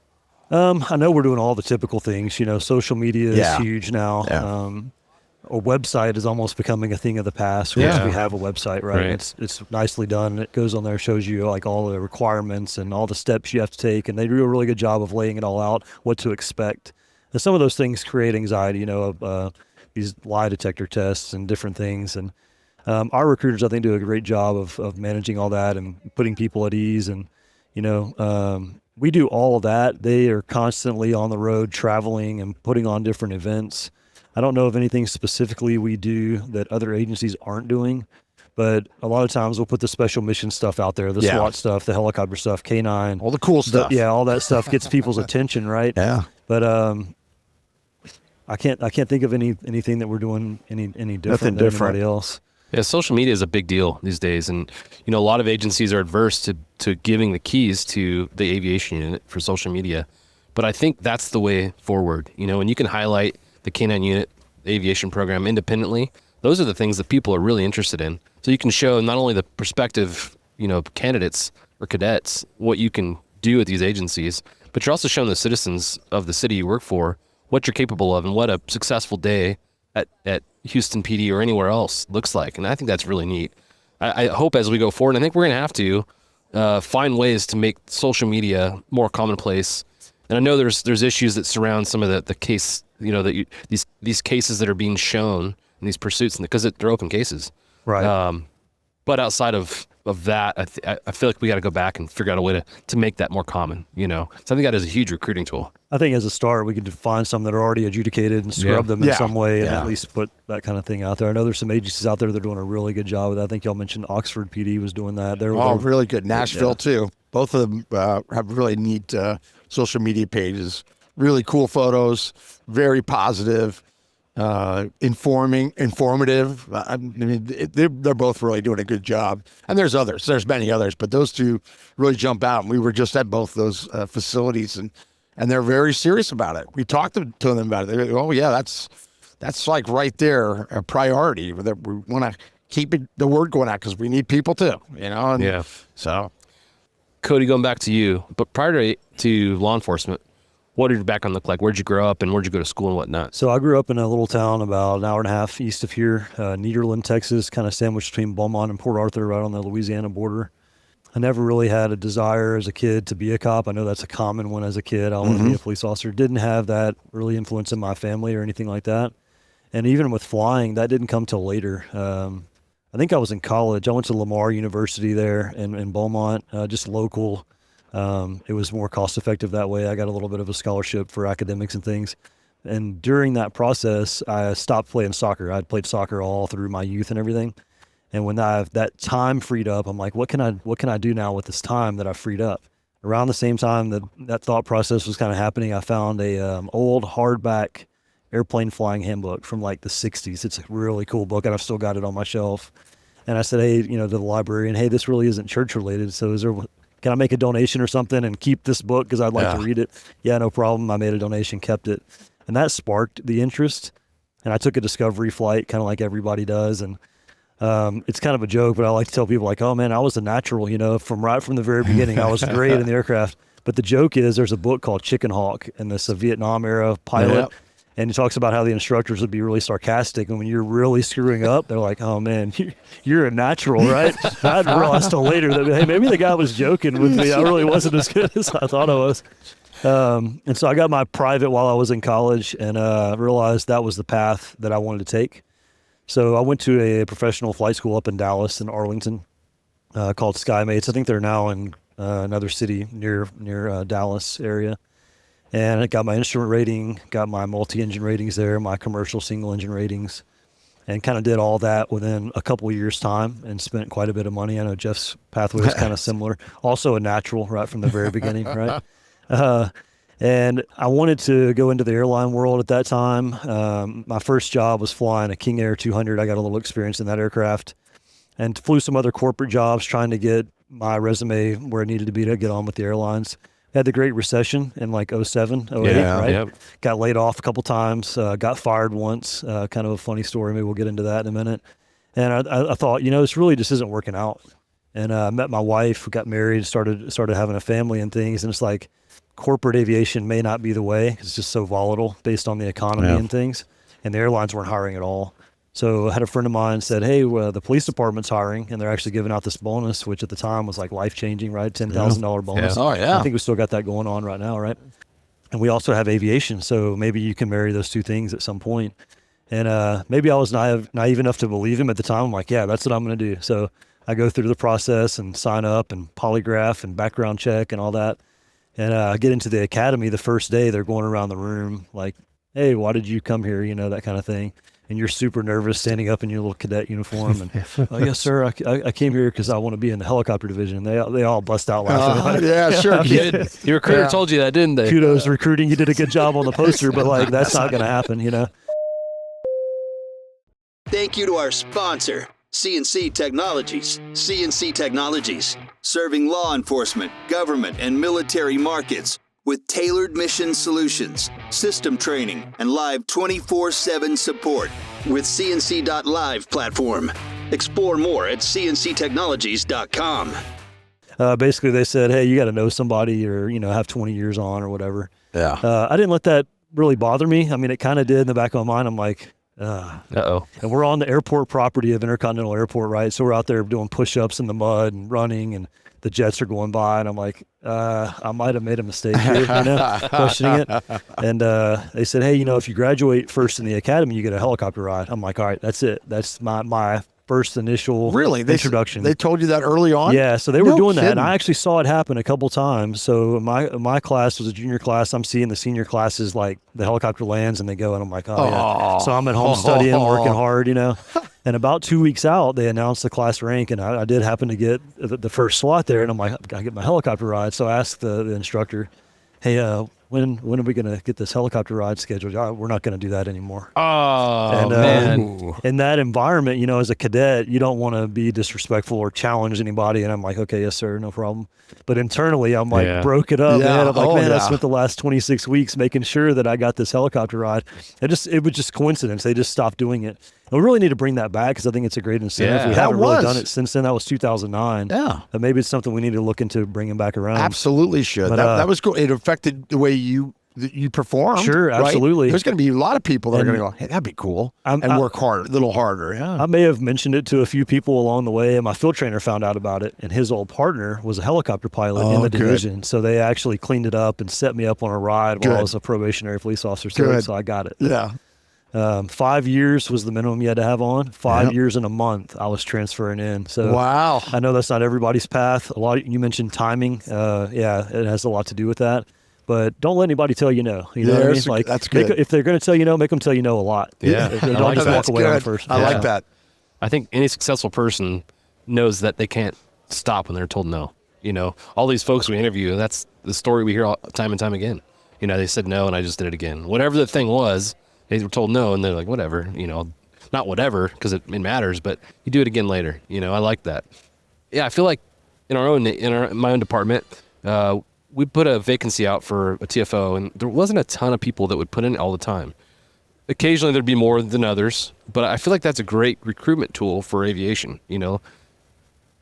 I know we're doing all the typical things. Social media is huge now. Yeah. A website is almost becoming a thing of the past. We have a website, right? It's nicely done. It goes on there, shows you like all the requirements and all the steps you have to take, and they do a really good job of laying it all out, what to expect. And some of those things create anxiety, of these lie detector tests and different things. And our recruiters, I think, do a great job of managing all that and putting people at ease. And, we do all of that. They are constantly on the road traveling and putting on different events. I don't know of anything specifically we do that other agencies aren't doing, but a lot of times we'll put the special mission stuff out there, the SWAT stuff, the helicopter stuff, K9. all the cool stuff. All that stuff gets people's attention, right? Yeah. But I can't think of anything that we're doing any different than anybody else. Yeah, social media is a big deal these days, and a lot of agencies are adverse to giving the keys to the aviation unit for social media, but I think that's the way forward. And you can highlight the K9 unit, the aviation program independently. Those are the things that people are really interested in. So you can show not only the prospective, candidates or cadets what you can do at these agencies, but you're also showing the citizens of the city you work for what you're capable of and what a successful day at Houston PD or anywhere else looks like. And I think that's really neat. I hope as we go forward, I think we're going to have to find ways to make social media more commonplace. And I know there's issues that surround some of the case, these cases that are being shown in these pursuits, because they're open cases. Right. But outside of that, I feel like we got to go back and figure out a way to make that more common, So I think that is a huge recruiting tool. I think as a start, we could find some that are already adjudicated and scrub them in some way and at least put that kind of thing out there. I know there's some agencies out there that are doing a really good job with that. I think y'all mentioned Oxford PD was doing that. They're really good. Nashville, too. Both of them have really neat social media pages. Really cool photos, very positive, informative. I mean, they're both really doing a good job. And there's others. There's many others, but those two really jump out. And we were just at both those facilities, and they're very serious about it. We talked to them about it. They go, oh, yeah, that's like right there, a priority. That we want to keep the word going out because we need people too, And so, Cody, going back to you, but prior to law enforcement, what did your background look like? Where'd you grow up and where'd you go to school and whatnot? So I grew up in a little town about an hour and a half east of here, Nederland, Texas, kind of sandwiched between Beaumont and Port Arthur, right on the Louisiana border. I never really had a desire as a kid to be a cop. I know that's a common one as a kid. I wanted to be a police officer. Didn't have that really influence in my family or anything like that. And even with flying, that didn't come till later. I think I was in college. I went to Lamar University there in Beaumont, just local. It was more cost effective that way. I got a little bit of a scholarship for academics and things. And during that process, I stopped playing soccer. I'd played soccer all through my youth and everything. And when that time freed up, I'm like, what can I do now with this time that I freed up? Around the same time that thought process was kind of happening, I found a old hardback airplane flying handbook from like the 60s. It's a really cool book, and I've still got it on my shelf. And I said, hey, to the librarian, hey, this really isn't church related. So can I make a donation or something and keep this book because I'd like to read it? Yeah, no problem. I made a donation, kept it. And that sparked the interest. And I took a discovery flight, kind of like everybody does. And it's kind of a joke, but I like to tell people like, oh man, I was a natural, from the very beginning. I was great in the aircraft. But the joke is there's a book called Chicken Hawk, and this a Vietnam era pilot. Yeah. And he talks about how the instructors would be really sarcastic. And when you're really screwing up, they're like, oh man, you're a natural, right? I didn't realize till later that, hey, maybe the guy was joking with me. I really wasn't as good as I thought I was. And so I got my private while I was in college, and realized that was the path that I wanted to take. So I went to a professional flight school up in Dallas and Arlington called SkyMates. I think they're now in another city near Dallas area. And I got my instrument rating, got my multi-engine ratings there, my commercial single-engine ratings, and kind of did all that within a couple of years' time and spent quite a bit of money. I know Jeff's pathway was kind of similar. Also a natural right from the very beginning, right? And I wanted to go into the airline world at that time. My first job was flying a King Air 200. I got a little experience in that aircraft and flew some other corporate jobs trying to get my resume where it needed to be to get on with the airlines. Had the Great Recession in like 07, 08, right? Yep. Got laid off a couple times, got fired once, kind of a funny story. Maybe we'll get into that in a minute. And I thought, this really just isn't working out. And I met my wife, got married, started having a family and things. And it's like corporate aviation may not be the way. It's just so volatile based on the economy and things. And the airlines weren't hiring at all. So I had a friend of mine said, hey, the police department's hiring, and they're actually giving out this bonus, which at the time was like life-changing, right? $10,000 bonus. Yeah. Oh, yeah. I think we still got that going on right now, right? And we also have aviation, so maybe you can marry those two things at some point. And maybe I was naive enough to believe him at the time. I'm like, yeah, that's what I'm going to do. So I go through the process and sign up and polygraph and background check and all that. And I get into the academy the first day. They're going around the room like, hey, why did you come here? That kind of thing. And you're super nervous standing up in your little cadet uniform. And, oh, yes, sir, I came here because I want to be in the helicopter division. They all bust out laughing. Yeah, sure. Your recruiter told you that, didn't they? Kudos, recruiting. You did a good job on the poster, but like that's not going to happen, Thank you to our sponsor, CNC Technologies. CNC Technologies, serving law enforcement, government, and military markets with tailored mission solutions, system training, and live 24/7 support with CNC.live platform. Explore more at cnctechnologies.com. Basically, they said, hey, you got to know somebody or, have 20 years on or whatever. Yeah. I didn't let that really bother me. I mean, it kind of did in the back of my mind. I'm like, uh-oh. And we're on the airport property of Intercontinental Airport, right? So we're out there doing push-ups in the mud and running, and the jets are going by, and I'm like, I might have made a mistake here, questioning it. And they said, hey, if you graduate first in the academy, you get a helicopter ride. I'm like, all right, that's it. That's my first initial introduction. They told you that early on? Yeah, so they were doing that, and I actually saw it happen a couple times. So my class was a junior class. I'm seeing the senior classes, like the helicopter lands, and they go, and I'm like, oh, yeah. So I'm at home studying, working hard, And about 2 weeks out, they announced the class rank, and I did happen to get the first slot there, and I'm like, I got to get my helicopter ride. So I asked the instructor, hey, when are we going to get this helicopter ride scheduled? We're not going to do that anymore. Oh, man. In that environment, as a cadet, you don't want to be disrespectful or challenge anybody. And I'm like, okay, yes, sir, no problem. But internally, I'm like, broke it up, man. I'm like, I spent the last 26 weeks making sure that I got this helicopter ride. It was just coincidence. They just stopped doing it. And we really need to bring that back because I think it's a great incentive. We haven't really done it since then. That was 2009. Yeah. Maybe it's something we need to look into bringing back around. Absolutely should. But, that was cool. It affected the way you performed. Sure, absolutely. Right? There's going to be a lot of people that are going to go, hey, that'd be cool, and work hard, a little harder. Yeah. I may have mentioned it to a few people along the way, and my field trainer found out about it, and his old partner was a helicopter pilot in the division. So they actually cleaned it up and set me up on a ride while I was a probationary police officer. So I got it. Yeah. 5 years was the minimum you had to have on. 5 years and a month I was transferring in. So wow. I know that's not everybody's path. You mentioned timing. It has a lot to do with that. But don't let anybody tell you no. You know what I mean? Like, that's good. If they're going to tell you no, make them tell you no a lot. Yeah. Don't just walk away on first. I like that. I think any successful person knows that they can't stop when they're told no. All these folks we interview, that's the story we hear time and time again. They said no, and I just did it again. Whatever the thing was, they were told no, and they're like, whatever. Not whatever, because it matters, but you do it again later. I like that. Yeah, I feel like in my own department, we put a vacancy out for a TFO, and there wasn't a ton of people that would put in all the time. Occasionally there'd be more than others, but I feel like that's a great recruitment tool for aviation.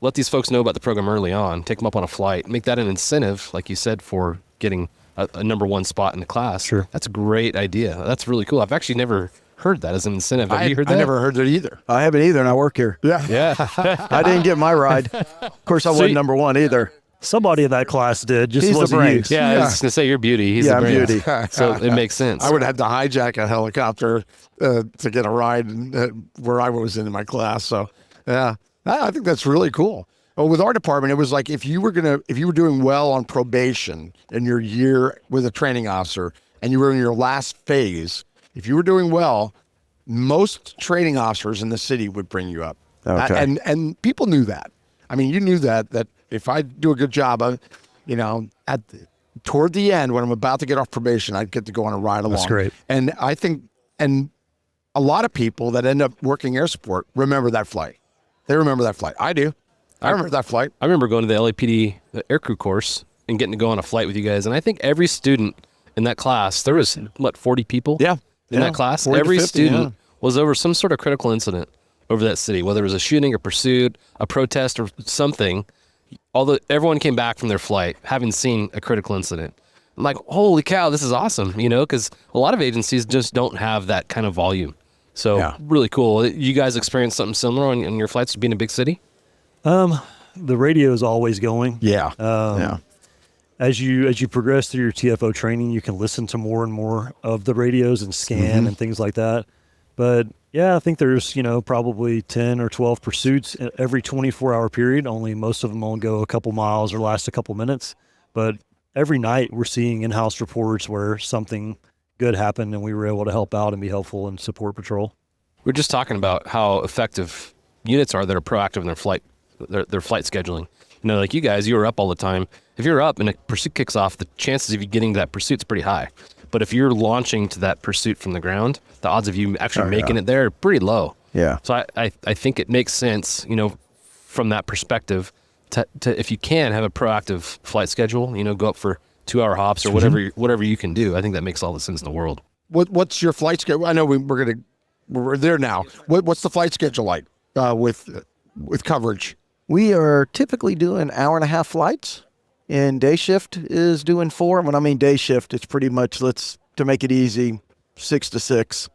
Let these folks know about the program early on, take them up on a flight, make that an incentive, like you said, for getting a number one spot in the class. Sure. That's a great idea. That's really cool. I've actually never heard that as an incentive. Have you heard that? I never heard that either. I haven't either, and I work here. Yeah. Yeah. I didn't get my ride. Of course, I wasn't number one either. Somebody in that class did. Just He's the wasn't you. brains. Yeah, I was gonna say you're beauty. He's Yeah, the I'm brains. beauty. So it makes sense. I would have to hijack a helicopter to get a ride where I was in my class. So, yeah, I think that's really cool. Well, with our department, it was like if you were doing well on probation in your year with a training officer, and you were in your last phase, if you were doing well, most training officers in the city would bring you up. Okay. And people knew that. I mean, you knew that if I do a good job, toward the end, when I'm about to get off probation, I'd get to go on a ride along. That's great. And I think, and a lot of people that end up working air support remember that flight. They remember that flight. I do. I remember that flight. I remember going to the LAPD aircrew course and getting to go on a flight with you guys. And I think every student in that class, there was, 40 people in that class? 40 to Every 50, student was over some sort of critical incident over that city, whether it was a shooting, a pursuit, a protest, or something. Although everyone came back from their flight having seen a critical incident. I'm like, holy cow, this is awesome, because a lot of agencies just don't have that kind of volume. So really cool. You guys experienced something similar on your flights being a big city? The radio is always going. Yeah. As you progress through your TFO training, you can listen to more and more of the radios and scan and things like that. But yeah, I think there's, probably 10 or 12 pursuits every 24-hour period. Only most of them only go a couple miles or last a couple minutes. But every night we're seeing in-house reports where something good happened and we were able to help out and be helpful and support patrol. We're just talking about how effective units are that are proactive in their flight scheduling. Like you guys, you were up all the time. If you're up and a pursuit kicks off, the chances of you getting to that pursuit's pretty high. But if you're launching to that pursuit from the ground, the odds of you actually making it there are pretty low. Yeah. So I think it makes sense, from that perspective, to if you can have a proactive flight schedule, go up for 2-hour hops or whatever you can do. I think that makes all the sense in the world. What's your flight schedule? I know we're there now. What's the flight schedule like with coverage? We are typically doing 1.5-hour flights, and day shift is doing 4. When I mean day shift, it's pretty much, to make it easy, 6 to 6.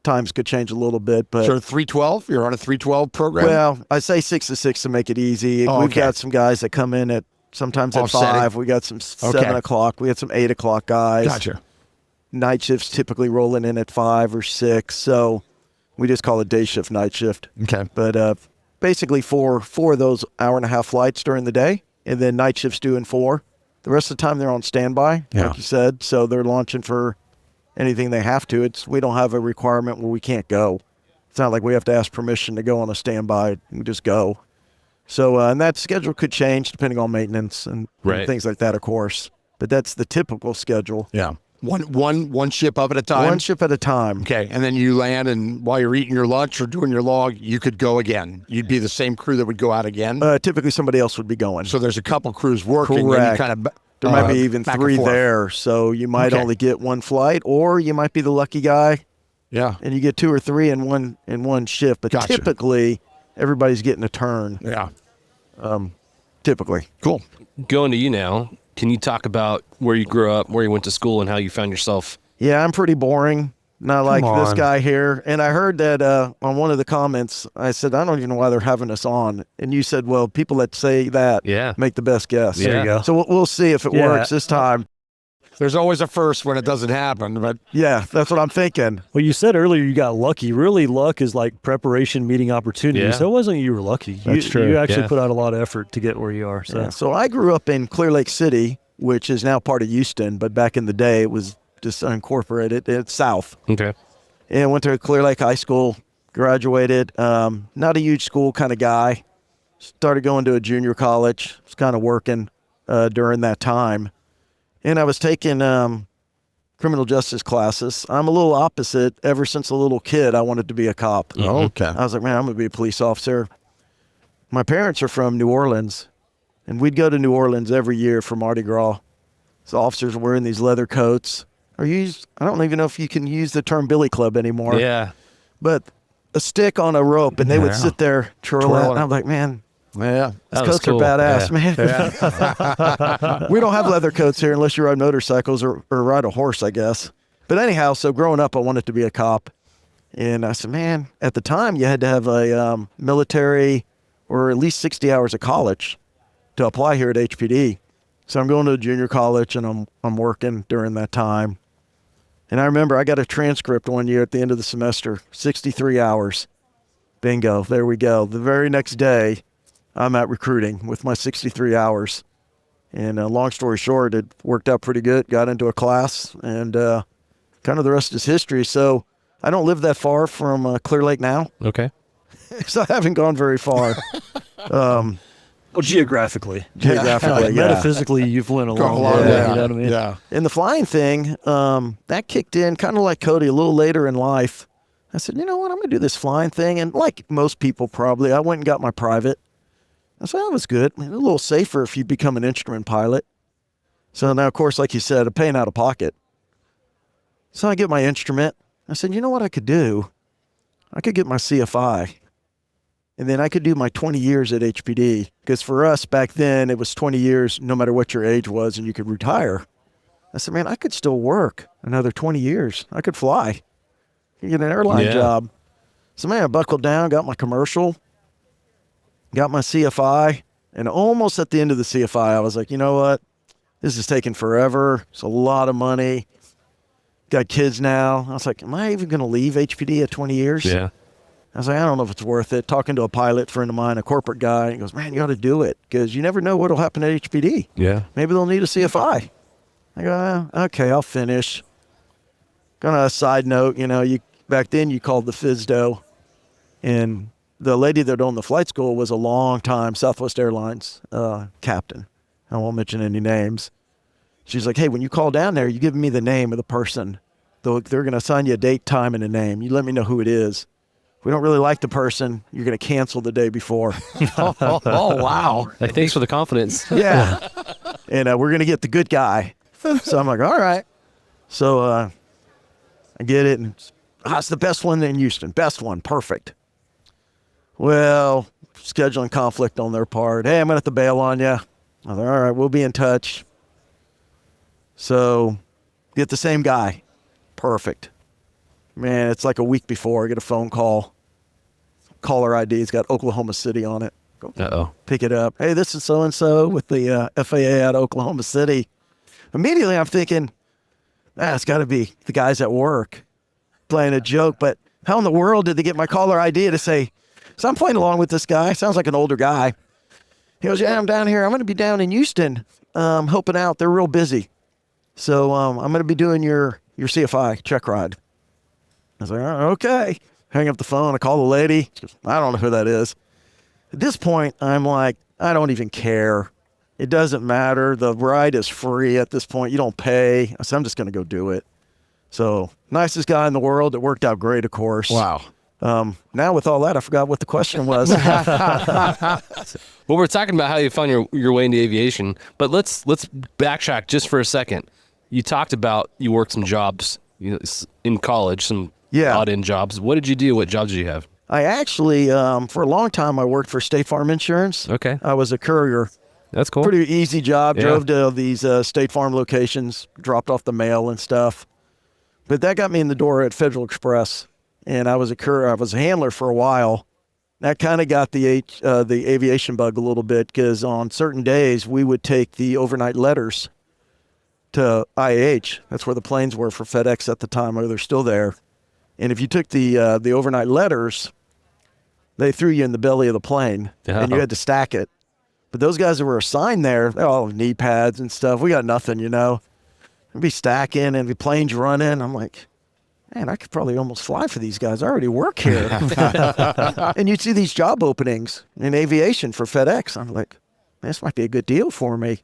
Times could change a little bit, but So 312? You're on a 312 program? well, I say 6 to 6 to make it easy. Oh, We've okay. got some guys that come in at sometimes at Offsetting. 5. We got some 7 o'clock. We had some 8 o'clock guys. Gotcha. Night shifts typically rolling in at 5 or 6, so we just call it day shift, night shift. Okay. But basically four of those 1.5-hour flights during the day, and then night shifts doing 4. The rest of the time they're on standby, like you said, so they're launching for anything they have to. We don't have a requirement where we can't go. It's not like we have to ask permission to go on a standby. We just go. So, and that schedule could change depending on maintenance and things like that, of course. But that's the typical schedule. Yeah. One ship up at a time? One ship at a time. Okay, and then you land, and while you're eating your lunch or doing your log, you could go again. You'd be the same crew that would go out again? Typically somebody else would be going. So there's a couple crews working. Correct. And you kind of there might be even back 3 and forth. there, so you might only get one flight, or you might be the lucky guy. Yeah. And you get 2 or 3 in one shift. But typically, everybody's getting a turn. Yeah. Typically. Cool. Going to you now, can you talk about where you grew up, where you went to school, and how you found yourself? Yeah, I'm pretty boring. Not like this guy here. And I heard that on one of the comments, I said, I don't even know why they're having us on. And you said, well, people that say that make the best guess. There you go. So we'll see if it works this time. There's always a first when it doesn't happen, but yeah, that's what I'm thinking. Well, you said earlier you got lucky. Really, luck is like preparation meeting opportunity. Yeah. So it wasn't you were lucky. That's true. You actually put out a lot of effort to get where you are. So, So I grew up in Clear Lake City, which is now part of Houston, but back in the day it was just unincorporated. It's south. Okay. And went to Clear Lake High School, graduated. Not a huge school kind of guy. Started going to a junior college. Was kind of working during that time. And I was taking criminal justice classes. I'm a little opposite. Ever since a little kid, I wanted to be a cop. Oh, okay. I was like, man, I'm going to be a police officer. My parents are from New Orleans, and we'd go to New Orleans every year for Mardi Gras. So officers were wearing these leather coats. I don't even know if you can use the term billy club anymore. Yeah. But a stick on a rope, and they would sit there twirling. And I'm like, man, yeah, these coats are badass, man. We don't have leather coats here unless you ride motorcycles or ride a horse, I guess. But anyhow, so growing up, I wanted to be a cop. And I said, man, at the time, you had to have a military or at least 60 hours of college to apply here at HPD. So I'm going to junior college, and I'm working during that time. And I remember I got a transcript one year at the end of the semester, 63 hours. Bingo, there we go. The very next day, I'm at recruiting with my 63 hours. And long story short, it worked out pretty good. Got into a class, and kind of the rest is history. So I don't live that far from Clear Lake now. Okay. So I haven't gone very far. Well, geographically, yeah. Metaphysically, you've went a long long way. way. You know what I mean? Yeah. And the flying thing, that kicked in kind of like Cody a little later in life. I said, you know what, I'm going to do this flying thing. And like most people probably, I went and got my private. I said, that was good. A little safer if you become an instrument pilot. So now, of course, like you said, I'm paying out of pocket. So I get my instrument. I said, you know what I could do? I could get my CFI. And then I could do my 20 years at HPD. Because for us back then, it was 20 years no matter what your age was, and you could retire. I said, man, I could still work another 20 years. I could fly. Get an airline job. So, man, I buckled down, got my commercial, got my CFI. And almost at the end of the CFI, I was like, you know what? This is taking forever. It's a lot of money. Got kids now. I was like, am I even going to leave HPD at 20 years? Yeah. I was like, I don't know if it's worth it. Talking to a pilot friend of mine, a corporate guy, he goes, man, you ought to do it because you never know what will happen at HPD. Yeah. Maybe they'll need a CFI. I go, okay, I'll finish. Kind of a side note, back then you called the FSDO, and the lady that owned the flight school was a long-time Southwest Airlines captain. I won't mention any names. She's like, hey, when you call down there, you give me the name of the person. They're going to assign you a date, time, and a name. You let me know who it is. If we don't really like the person, you're going to cancel the day before. Oh, wow. Hey, thanks for the confidence. Yeah. And we're going to get the good guy. So I'm like, all right. So I get it. And it's the best one in Houston. Best one. Perfect. Well, scheduling conflict on their part. Hey, I'm going to have to bail on you. I was like, all right, we'll be in touch. So get the same guy. Perfect. Man, it's like a week before I get a phone call. Caller ID's got Oklahoma City on it. Go pick it up. Hey, this is so-and-so with the FAA out of Oklahoma City. Immediately I'm thinking, it's got to be the guys at work playing a joke. But how in the world did they get my caller ID to say, so I'm playing along with this guy. Sounds like an older guy. He goes, yeah, I'm down here. I'm going to be down in Houston helping out. They're real busy. So I'm going to be doing your CFI check ride. I was like, okay. Hang up the phone. I call the lady. She goes, I don't know who that is. At this point, I'm like, I don't even care. It doesn't matter. The ride is free at this point. You don't pay. I said, I'm just going to go do it. So nicest guy in the world. It worked out great, of course. Wow. Now with all that, I forgot what the question was. Well, we're talking about how you found your way into aviation, but let's backtrack just for a second. You talked about you worked some jobs in college, some odd-end jobs. What did you do? What jobs did you have? I actually, for a long time, I worked for State Farm Insurance. Okay. I was a courier. That's cool. Pretty easy job. Yeah. Drove to these State Farm locations, dropped off the mail and stuff. But that got me in the door at Federal Express, and I was a courier. I was a handler for a while. That kind of got the aviation bug a little bit because on certain days we would take the overnight letters to IAH. That's where the planes were for FedEx at the time, or they're still there. And if you took the overnight letters, they threw you in the belly of the plane, and you had to stack it. But those guys that were assigned there, they all have knee pads and stuff. We got nothing, I'd be stacking and the plane's running. I'm like, man, I could probably almost fly for these guys. I already work here. And you'd see these job openings in aviation for FedEx. I'm like, this might be a good deal for me.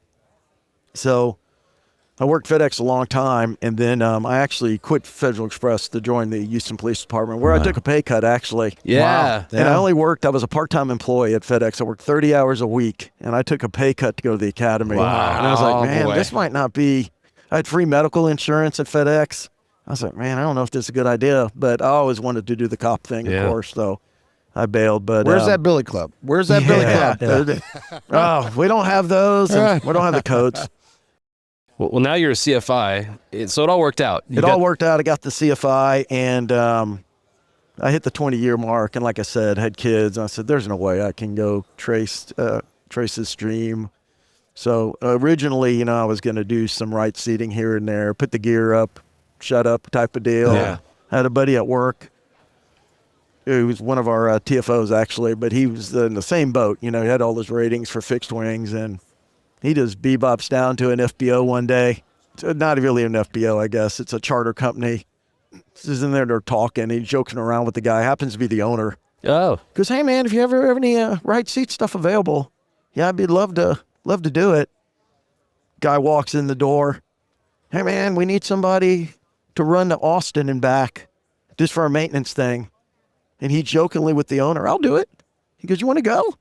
So I worked FedEx a long time, and then I actually quit Federal Express to join the Houston Police Department, where I took a pay cut, actually. Yeah. Wow. And I was a part-time employee at FedEx. I worked 30 hours a week, and I took a pay cut to go to the academy. Wow. And I was like, man, this might not be... I had free medical insurance at FedEx. I was like, man, I don't know if this is a good idea, but I always wanted to do the cop thing, of course, so I bailed. But where's that Billy Club? Where's that Billy Club? Oh, we don't have those, and we don't have the codes. Well, now you're a CFI, so it all worked out. All worked out. I got the CFI, and I hit the 20-year mark, and like I said, had kids. And I said, there's no way I can go trace this dream. So originally, I was going to do some right seating here and there, put the gear up, shut up type of deal. Yeah. I had a buddy at work who was one of our TFOs actually, but he was in the same boat. He had all his ratings for fixed wings, and he just bebops down to an FBO one day. It's not really an FBO, I guess. It's a charter company. He's in there, they're talking. He's joking around with the guy. Happens to be the owner. Oh. Goes, hey man, if you ever have any right seat stuff available, yeah, I'd love to do it. Guy walks in the door. Hey man, we need somebody to run to Austin and back just for a maintenance thing. And he jokingly with the owner, I'll do it. He goes, you want to go?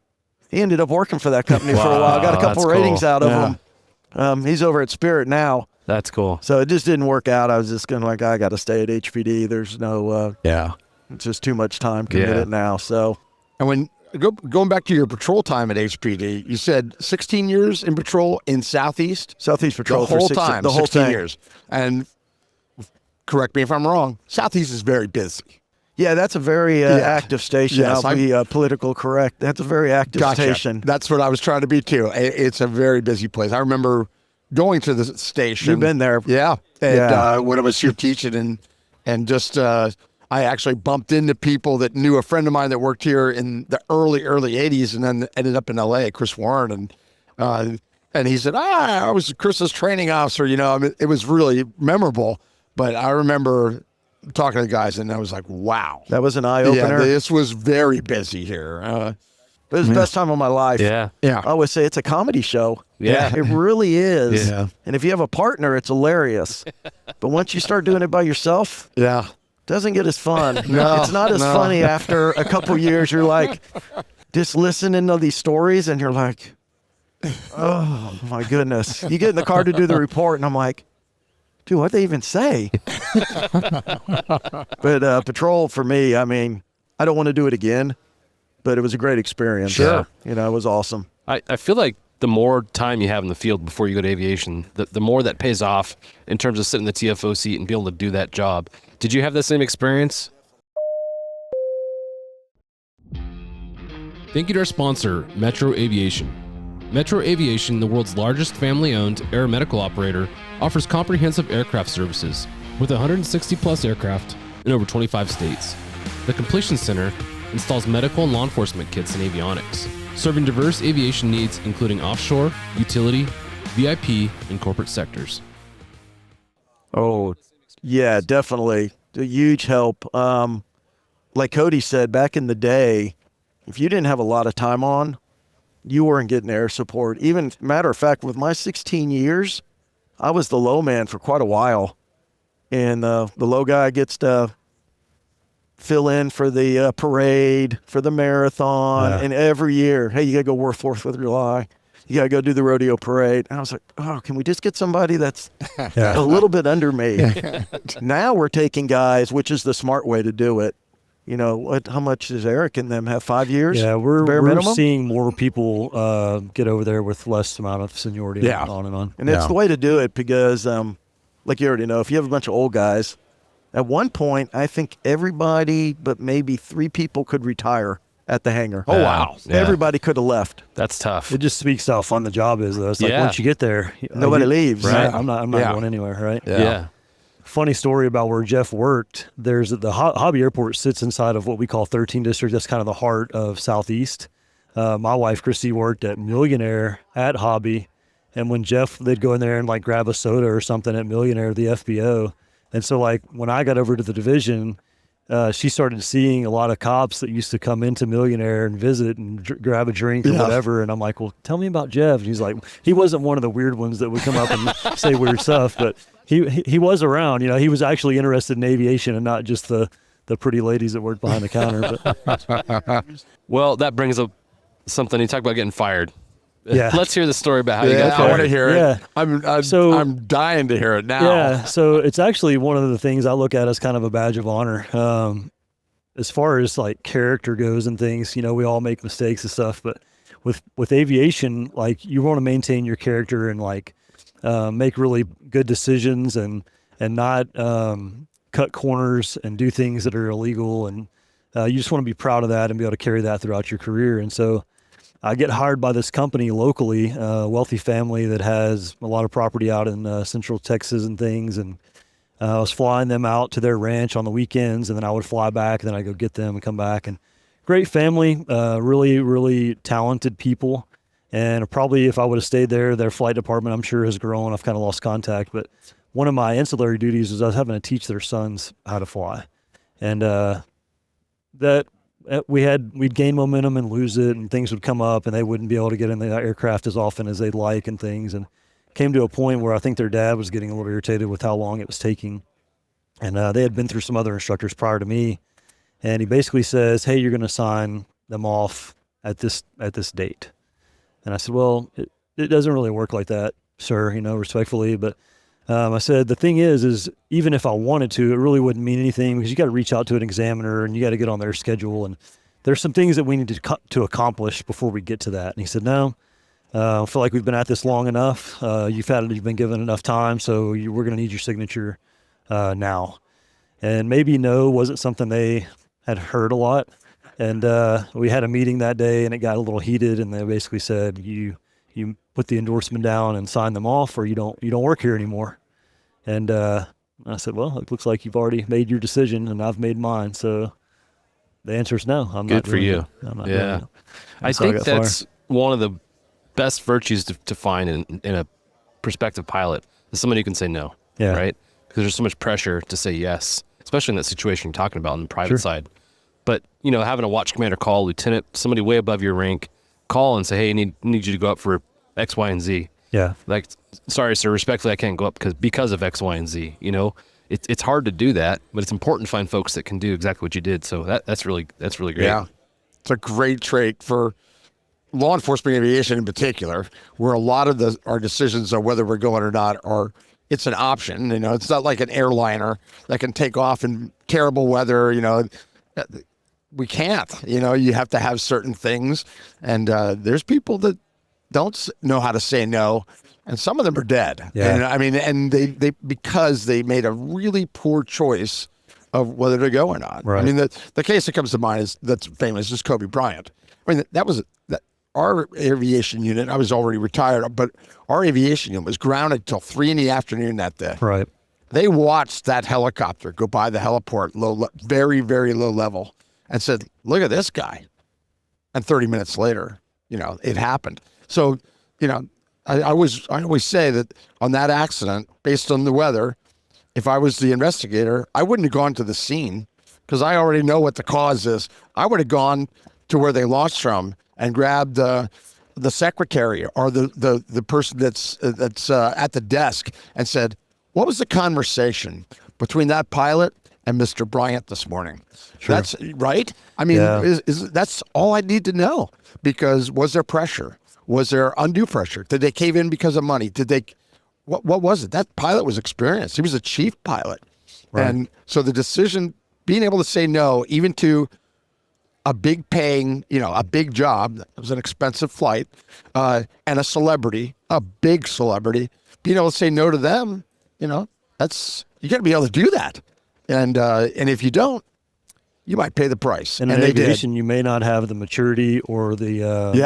He ended up working for that company for a while. Got a couple ratings out of him. He's over at Spirit now. That's cool. So it just didn't work out. I was just going like, I got to stay at HPD. There's no, it's just too much time committed now. So, and when going back to your patrol time at HPD, you said 16 years in patrol in Southeast Patrol the whole for time, the whole 16 thing. years. And correct me if I'm wrong, Southeast is very busy. Yeah, that's a very active station. Yes, I'll be political correct. That's a very active station. That's what I was trying to be too. It's a very busy place. I remember going to the station. You've been there. Yeah. And when I was here teaching and just I actually bumped into people that knew a friend of mine that worked here in the early 80s and then ended up in LA, Chris Warren. And he said, I was Chris's training officer. I mean, it was really memorable. But I remember talking to the guys and I was like, wow. That was an eye-opener. Yeah, this was very busy here. It was the best time of my life. Yeah. Yeah. I always say it's a comedy show. Yeah. It really is. Yeah. And if you have a partner, it's hilarious. But once you start doing it by yourself, Yeah. it doesn't get as fun. No, it's not as funny after a couple years. You're like, just listening to these stories and you're like, oh my goodness. You get in the car to do the report and I'm like, dude, what'd they even say? But patrol for me, I mean, I don't want to do it again, but it was a great experience. Sure. It was awesome. I feel like the more time you have in the field before you go to aviation, the more that pays off in terms of sitting in the TFO seat and be able to do that job. Did you have that same experience? Thank you to our sponsor, Metro Aviation. Metro Aviation, the world's largest family-owned aeromedical operator, offers comprehensive aircraft services with 160-plus aircraft in over 25 states. The Completion Center installs medical and law enforcement kits and avionics, serving diverse aviation needs including offshore, utility, VIP, and corporate sectors. Oh, yeah, definitely. A huge help. Like Cody said, back in the day, if you didn't have a lot of time on, you weren't getting air support. Even, matter of fact, with my 16 years, I was the low man for quite a while. And the low guy gets to fill in for the parade, for the marathon. And every year, hey, you got to go work 4th of July. You got to go do the rodeo parade. And I was like, oh, can we just get somebody that's a little bit under me? Now we're taking guys, which is the smart way to do it. How much does Eric and them have? 5 years? Yeah, we're minimum? seeing more people get over there with less amount of seniority on and on. And it's the way to do it because, like you already know, if you have a bunch of old guys, at one point, I think everybody but maybe 3 people could retire at the hangar. Oh, wow. Yeah. Everybody could have left. That's tough. It just speaks to how fun the job is, though. It's like once you get there, Nobody leaves. Right? I'm not going anywhere, right? Yeah. Funny story about where Jeff worked. There's the Hobby Airport sits inside of what we call 13 District. That's kind of the heart of Southeast. My wife, Christy, worked at Millionaire at Hobby. And when Jeff, they'd go in there and like grab a soda or something at Millionaire, the FBO. And so like when I got over to the division, she started seeing a lot of cops that used to come into Millionaire and visit and grab a drink or whatever. And I'm like, well, tell me about Jeff. And he's like, he wasn't one of the weird ones that would come up and say weird stuff, but he was around. He was actually interested in aviation and not just the pretty ladies that worked behind the counter. But Well, that brings up something. You talk about getting fired. Yeah. Let's hear the story about how you got I fired. want to hear it. Yeah. I'm dying to hear it now. Yeah, so it's actually one of the things I look at as kind of a badge of honor. As far as like character goes and things, we all make mistakes and stuff, but with aviation, like you want to maintain your character and like make really good decisions and not cut corners and do things that are illegal, and you just want to be proud of that and be able to carry that throughout your career. And so I get hired by this company locally, a wealthy family that has a lot of property out in central Texas and things. And I was flying them out to their ranch on the weekends, and then I would fly back, and then I'd go get them and come back. And great family, really, really talented people. And probably if I would have stayed there, their flight department, I'm sure, has grown. I've kind of lost contact. But one of my ancillary duties was I was having to teach their sons how to fly. And we'd gain momentum and lose it, and things would come up, and they wouldn't be able to get in the aircraft as often as they'd like and things. And came to a point where I think their dad was getting a little irritated with how long it was taking. And they had been through some other instructors prior to me. And he basically says, hey, you're going to sign them off at this date. And I said, well, it doesn't really work like that, sir, respectfully. But I said, the thing is even if I wanted to, it really wouldn't mean anything, because you got to reach out to an examiner and you got to get on their schedule. And there's some things that we need to accomplish before we get to that. And he said, no, I feel like we've been at this long enough. You've been given enough time, so we're going to need your signature now. And maybe no wasn't something they had heard a lot. And we had a meeting that day, and it got a little heated, and they basically said, you put the endorsement down and sign them off, or you don't work here anymore. And I said, well, it looks like you've already made your decision, and I've made mine. So the answer is no. I'm Good not for you. It. I'm not doing it. I think that's one of the best virtues to find in a prospective pilot is somebody who can say no. Yeah. Right? Because there's so much pressure to say yes, especially in that situation you're talking about on the private side. But, having a watch commander call, lieutenant, somebody way above your rank, call and say, hey, I need you to go up for X, Y, and Z. Yeah. Like, sorry, sir, respectfully, I can't go up because of X, Y, and Z. It's hard to do that, but it's important to find folks that can do exactly what you did. So that's really great. Yeah. It's a great trait for law enforcement aviation in particular, where a lot of our decisions on whether we're going or not it's an option. It's not like an airliner that can take off in terrible weather. We can't. You have to have certain things, and there's people that don't know how to say no, and some of them are dead. Yeah. And they because they made a really poor choice of whether to go or not. Right. The case that comes to mind that's famous is Kobe Bryant. That was our aviation unit. I was already retired, but our aviation unit was grounded till 3 p.m. that day. Right. They watched that helicopter go by the heliport, very, very low level, and said, look at this guy. And 30 minutes later, it happened. So, I always say that on that accident, based on the weather, if I was the investigator, I wouldn't have gone to the scene because I already know what the cause is. I would have gone to where they launched from and grabbed the secretary or the person that's at the desk and said, what was the conversation between that pilot and Mr. Bryant this morning? Sure. That's right. That's all I need to know, because was there pressure? Was there undue pressure? Did they cave in because of money? What was it? That pilot was experienced. He was a chief pilot. Right. And so the decision, being able to say no, even to a big paying, a big job, it was an expensive flight, and a celebrity, a big celebrity, being able to say no to them, you got to be able to do that. And if you don't, you might pay the price. And in aviation, you may not have the maturity or the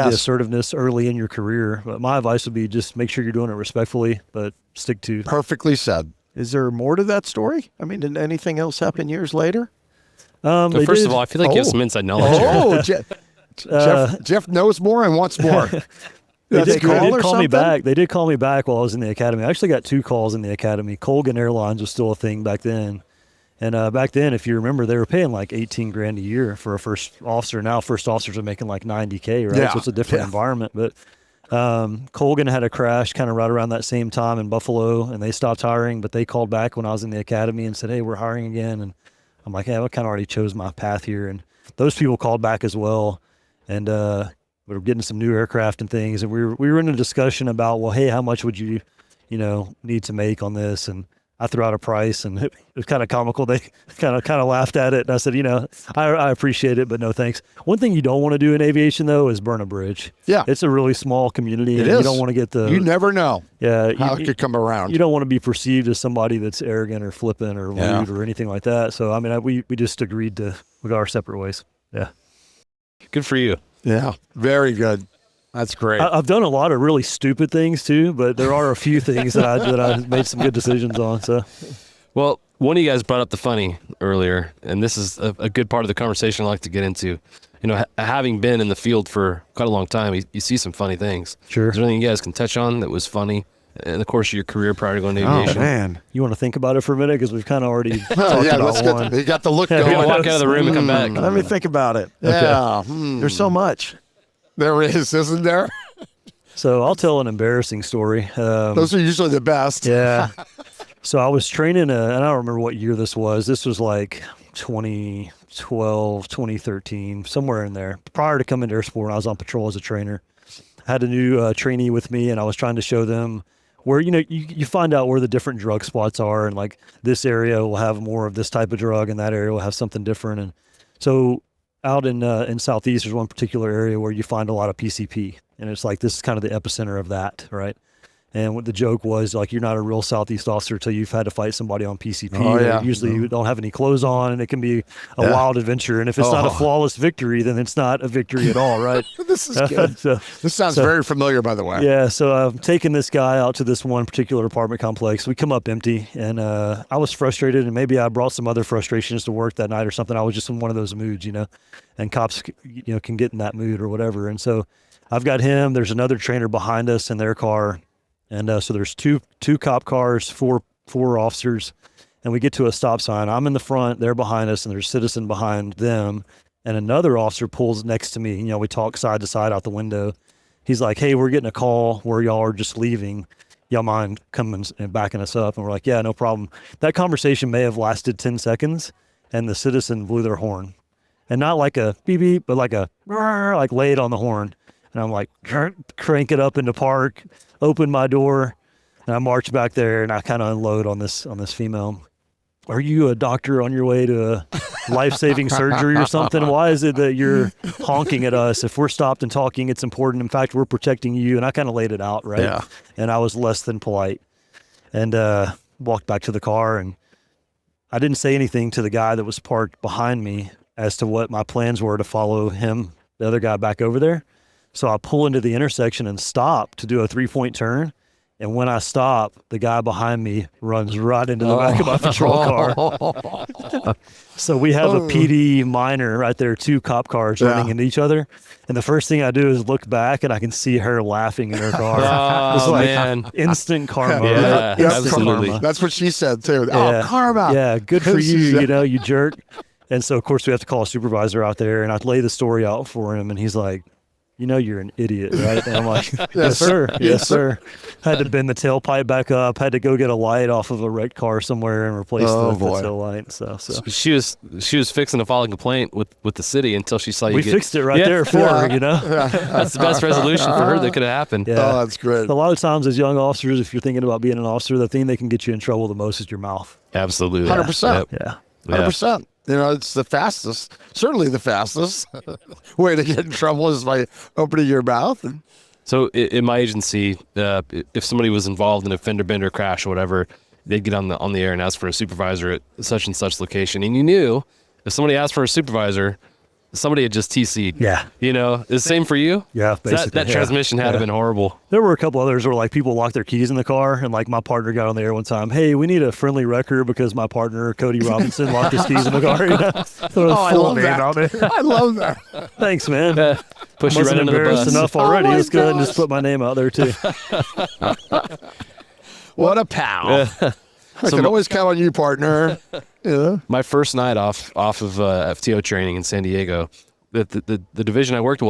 assertiveness early in your career. But my advice would be just make sure you're doing it respectfully, but stick to. Perfectly said. Is there more to that story? Did anything else happen years later? First of all, I feel like you have some inside knowledge here. Jeff knows more and wants more. They did call me back. They did call me back while I was in the academy. I actually got 2 calls in the academy. Colgan Airlines was still a thing back then. And back then, if you remember, they were paying like $18,000 a year for a first officer. Now first officers are making like $90,000, right? Yeah. So it's a different environment. But Colgan had a crash kind of right around that same time in Buffalo, and they stopped hiring. But they called back when I was in the academy and said, hey, we're hiring again. And I'm like, hey, I kind of already chose my path here. And those people called back as well. And we were getting some new aircraft and things. And we were in a discussion about, well, hey, how much would you need to make on this? And I threw out a price, and it was kind of comical. They kind of laughed at it, and I said, I appreciate it, but no thanks. One thing you don't want to do in aviation, though, is burn a bridge. Yeah. It's a really small community, and you don't want to get You never know how it could come around. You don't want to be perceived as somebody that's arrogant or flippant or rude or anything like that. So, we just agreed to go our separate ways. Yeah. Good for you. Yeah, very good. That's great. I've done a lot of really stupid things too, but there are a few things that I made some good decisions on. So, well, one of you guys brought up the funny earlier, and this is a good part of the conversation I like to get into. You know, having been in the field for quite a long time, you see some funny things. Sure. Is there anything you guys can touch on that was funny in the course of your career prior to going to aviation? Oh, man. you want to think about it for a minute because we've kind of already talked Yeah, about let's one. you got the look We're going. gonna walk out of the room and come back. Let me think about it. Yeah. There's so much. There is, isn't there? So I'll tell an embarrassing story. Those are usually the best. Yeah. So I was training, and I don't remember what year this was. This was like 2012, 2013, somewhere in there. Prior to coming to Air Sport, I was on patrol as a trainer. I had a new trainee with me, and I was trying to show them where, you find out where the different drug spots are, and like this area will have more of this type of drug, and that area will have something different. And so out in Southeast, there's one particular area where you find a lot of PCP, and it's like this is kind of the epicenter of that, right? And what the joke was, like, you're not a real Southeast officer till you've had to fight somebody on PCP. Oh, yeah. Usually you don't have any clothes on, and it can be a wild adventure. And if it's not a flawless victory, then it's not a victory at all, right? This is good. This sounds very familiar, by the way. Yeah, so I'm taking this guy out to this one particular apartment complex. We come up empty, and I was frustrated, and maybe I brought some other frustrations to work that night or something. I was just in one of those moods, and cops, can get in that mood or whatever. And so I've got him. There's another trainer behind us in their car. And so there's two cop cars, four officers, and we get to a stop sign. I'm in the front, they're behind us, and there's a citizen behind them. And another officer pulls next to me. We talk side to side out the window. He's like, "Hey, we're getting a call where y'all are just leaving. Y'all mind coming and backing us up?" And we're like, "Yeah, no problem." That conversation may have lasted 10 seconds, and the citizen blew their horn. And not like a beep beep, but like a like laid on the horn. And I'm like, crank it up into park, open my door, and I march back there, and I kind of unload on this female. "Are you a doctor on your way to a life-saving surgery or something? Why is it that you're honking at us? If we're stopped and talking, it's important. In fact, we're protecting you." And I kind of laid it out, right? Yeah. And I was less than polite, and walked back to the car, and I didn't say anything to the guy that was parked behind me as to what my plans were to follow him, the other guy, back over there. So I pull into the intersection and stop to do a 3-point turn. And when I stop, the guy behind me runs right into the back of my patrol car. So we have a PD minor right there, 2 cop cars running into each other. And the first thing I do is look back, and I can see her laughing in her car. It's like man. instant karma. Yeah, right? Instant absolutely. karma. That's what she said, too. Yeah. Oh, karma. Yeah, good for you, you jerk. And so, of course, we have to call a supervisor out there, and I lay the story out for him, and he's like, "You're an idiot, right?" And I'm like, "Yes, sir. Yes, sir." Had to bend the tailpipe back up, had to go get a light off of a wrecked car somewhere and replace the tail light. So She was fixing to file a complaint with the city until she saw you we fixed it right there for her, That's the best resolution for her that could have happened. Yeah. Oh, that's great. A lot of times as young officers, if you're thinking about being an officer, the thing that can get you in trouble the most is your mouth. Absolutely. 100%. Yeah. 100%. It's the fastest, certainly the fastest way to get in trouble is by opening your mouth. So in my agency, if somebody was involved in a fender bender crash or whatever, they'd get on the air and ask for a supervisor at such and such location. And you knew if somebody asked for a supervisor, somebody had just TC'd. Yeah. The same for you? Yeah, basically. That transmission had to have been horrible. There were a couple others where like people locked their keys in the car, and like my partner got on the air one time, "Hey, we need a friendly record because my partner, Cody Robinson, locked his keys in the car." I love that. I love that. Thanks, man. Push you right Wasn't under the embarrassed bus. enough already. Let's go ahead and just put my name out there too. What a pal. I can always count on you, partner. Yeah. My first night off of FTO training in San Diego, the division I worked,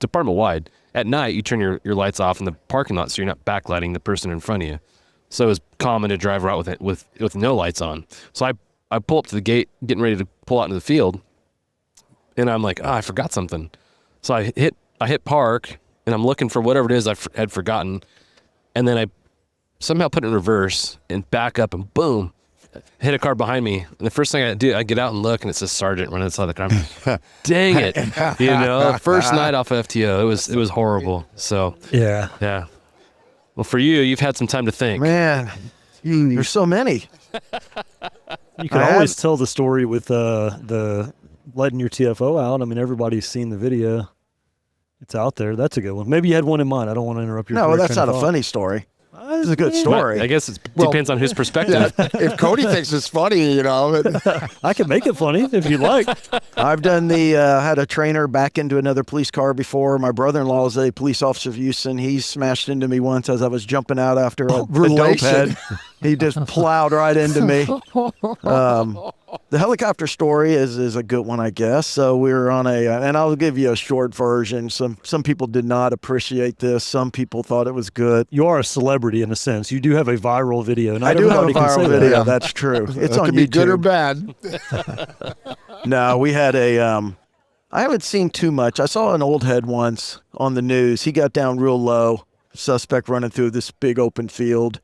department wide, at night you turn your lights off in the parking lot so you're not backlighting the person in front of you. So it was common to drive out with no lights on. So I pull up to the gate, getting ready to pull out into the field, and I'm like, I forgot something. So I hit park, and I'm looking for whatever it is I had forgotten, and then I somehow put it in reverse and back up, and boom, hit a car behind me. And the first thing I do, I get out and look, and it says Sergeant running outside the car. Dang it! First night off of FTO, it was horrible. So yeah. Well, for you've had some time to think. Man, there's so many. You can always tell the story with the letting your TFO out. I mean, everybody's seen the video. It's out there. That's a good one. Maybe you had one in mind. I don't want to interrupt your No, career that's train not of a thought. funny story. It's a good story. I guess it depends on whose perspective. If Cody thinks it's funny, I can make it funny if you'd like. I've done had a trainer back into another police car before. My brother-in-law is a police officer of Houston. He smashed into me once as I was jumping out after a dope relation. head. He just plowed right into me. The helicopter story is a good one, I guess. So we were on and I'll give you a short version. Some people did not appreciate this. Some people thought it was good. You are a celebrity in a sense. You do have a viral video. Not I do have a everybody can say viral that. video. That's true. It's on could YouTube. be good or bad. No, we had I haven't seen too much. I saw an old head once on the news. He got down real low. Suspect running through this big open field.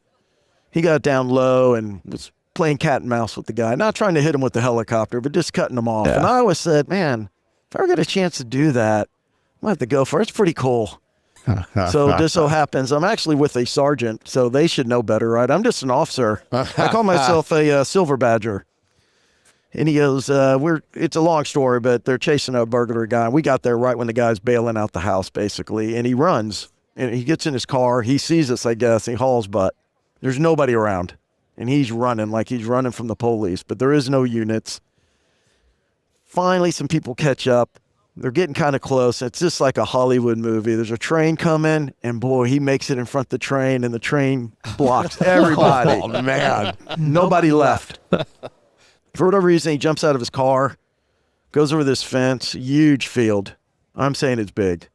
He got down low and was playing cat and mouse with the guy. Not trying to hit him with the helicopter, but just cutting him off. Yeah. And I always said, man, if I ever get a chance to do that, I might have to go for it. It's pretty cool. So just so happens, I'm actually with a sergeant, so they should know better, right? I'm just an officer. I call myself a silver badger. And he goes, it's a long story, but they're chasing a burglary guy. We got there right when the guy's bailing out the house, basically. And he runs, and he gets in his car. He sees us, I guess. He hauls butt. There's nobody around. And he's running like he's running from the police, but there is no units. Finally, some people catch up. They're getting kind of close. It's just like a Hollywood movie. There's a train coming, and boy, he makes it in front of the train, and the train blocks everybody. Oh, man. Nobody left. For whatever reason, he jumps out of his car, goes over this fence, huge field. I'm saying it's big.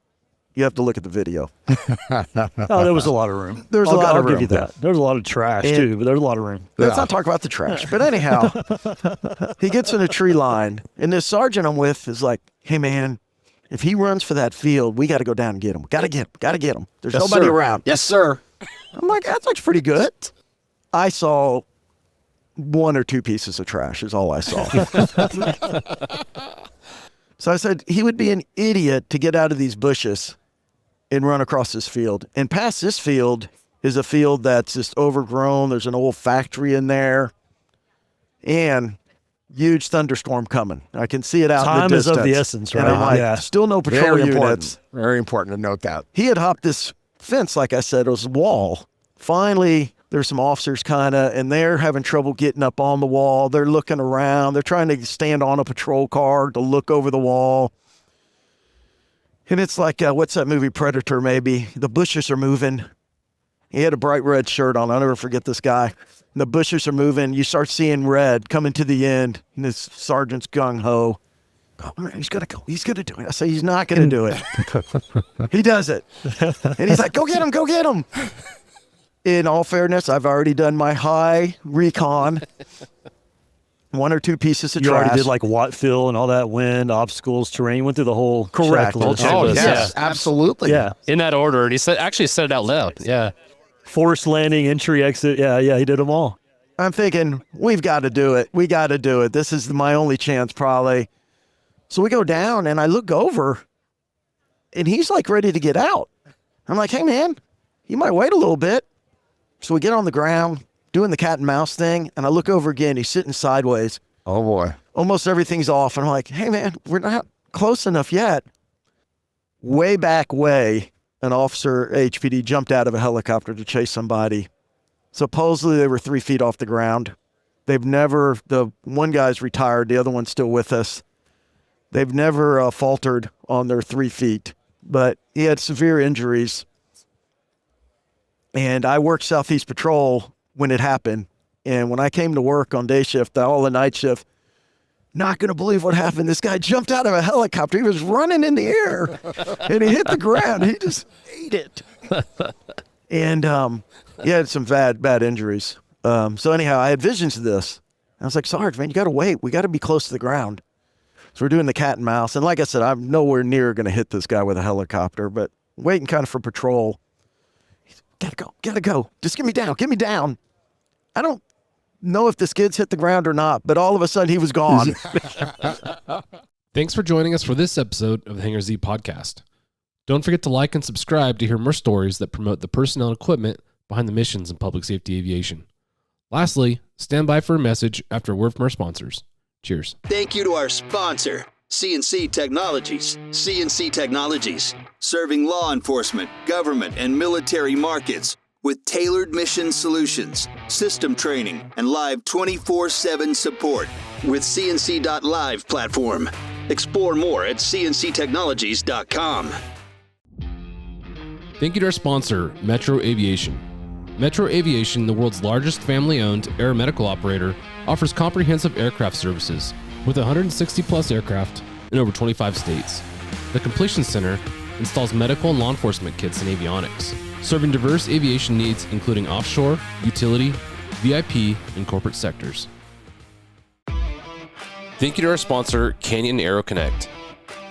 You have to look at the video. Oh, there was a lot of room. There's a lot of I'll room. give you that. There's a lot of trash, And- too, but there's a lot of room. Let's not talk about the trash. But anyhow, he gets in a tree line, and this sergeant I'm with is like, hey, man, if he runs for that field, we got to go down and get him. Got to get him. There's nobody around. Yes, sir. I'm like, that looks pretty good. I saw one or two pieces of trash is all I saw. So I said, he would be an idiot to get out of these bushes and run across this field. And past this field is a field that's just overgrown. There's an old factory in there. And huge thunderstorm coming. I can see it out in Time the is distance. of the essence, right? And I'm like, Yeah. still no patrol Very units. important. Very important to note that. He had hopped this fence, like I said, it was a wall. Finally, there's some officers and they're having trouble getting up on the wall. They're looking around. They're trying to stand on a patrol car to look over the wall. And it's like, what's that movie, Predator, maybe? The bushes are moving. He had a bright red shirt on. I'll never forget this guy. And the bushes are moving. You start seeing red coming to the end. And this sergeant's gung-ho. Oh, man, he's going to go. He's going to do it. I say, he's not going to do it. He does it. And he's like, go get him, go get him. In all fairness, I've already done my high recon. One or two pieces of You trash. already did like Watt fill and all that, wind, obstacles, terrain. You went through the whole Correct. checklist. Oh, Yes, absolutely. Yeah. In that order, and he said it out loud. Yeah. Forced landing, entry, exit. Yeah, he did them all. I'm thinking, we've got to do it. We got to do it. This is my only chance, probably. So we go down, and I look over, and he's like ready to get out. I'm like, hey, man, you might wait a little bit. So we get on the ground, doing the cat and mouse thing, and I look over again. He's sitting sideways. Oh, boy. Almost everything's off. And I'm like, hey, man, we're not close enough yet. Way back way, an officer, HPD, jumped out of a helicopter to chase somebody. Supposedly they were 3 feet off the ground. The one guy's retired, the other one's still with us. They've never faltered on their 3 feet, but he had severe injuries. And I worked Southeast Patrol when it happened. And when I came to work on day shift, all the night shift, not going to believe what happened. This guy jumped out of a helicopter. He was running in the air and he hit the ground. He just ate it. And he had some bad injuries. So anyhow, I had visions of this. I was like, Sarge, man, you got to wait. We got to be close to the ground. So we're doing the cat and mouse. And like I said, I'm nowhere near going to hit this guy with a helicopter, but waiting kind of for patrol. Gotta go. Just get me down. I don't know if the skids hit the ground or not, but all of a sudden he was gone. Thanks for joining us for this episode of the Hangar Z podcast. Don't forget to like and subscribe to hear more stories that promote the personnel and equipment behind the missions in public safety aviation. Lastly, stand by for a message after a word from our sponsors. Cheers. Thank you to our sponsor, CNC Technologies. CNC Technologies, serving law enforcement, government, and military markets with tailored mission solutions, system training, and live 24/7 support with CNC.live platform. Explore more at cnctechnologies.com. Thank you to our sponsor, Metro Aviation. Metro Aviation, the world's largest family-owned aeromedical operator, offers comprehensive aircraft services with 160-plus aircraft in over 25 states. The Completion Center installs medical and law enforcement kits and avionics, serving diverse aviation needs including offshore, utility, VIP, and corporate sectors. Thank you to our sponsor, Canyon Aero Connect.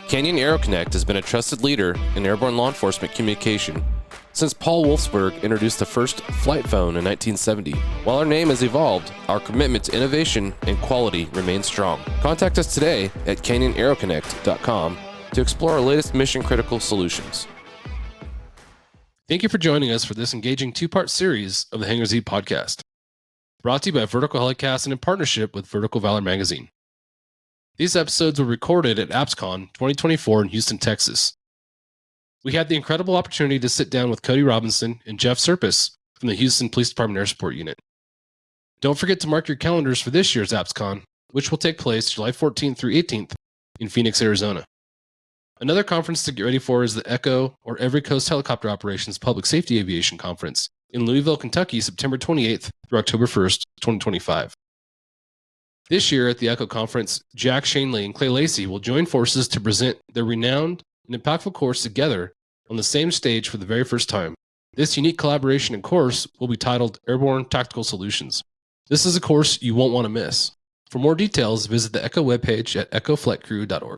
Canyon Aero Connect has been a trusted leader in airborne law enforcement communication since Paul Wolfsburg introduced the first flight phone in 1970. While our name has evolved, our commitment to innovation and quality remains strong. Contact us today at canyonaeroconnect.com to explore our latest mission-critical solutions. Thank you for joining us for this engaging two-part series of the Hangar Z podcast, brought to you by Vertical Helicast and in partnership with Vertical Valor Magazine. These episodes were recorded at APSCON 2024 in Houston, Texas. We had the incredible opportunity to sit down with Cody Robinson and Jeff Serpas from the Houston Police Department Air Support Unit. Don't forget to mark your calendars for this year's APSCON, which will take place July 14th through 18th in Phoenix, Arizona. Another conference to get ready for is the ECHO, or Every Coast Helicopter Operations Public Safety Aviation Conference in Louisville, Kentucky, September 28th through October 1st, 2025. This year at the ECHO conference, Jack Schonely and Clay Lacey will join forces to present their renowned and impactful course together on the same stage for the very first time. This unique collaboration and course will be titled Airborne Tactical Solutions. This is a course you won't want to miss. For more details, visit the ECHO webpage at echoflightcrew.org.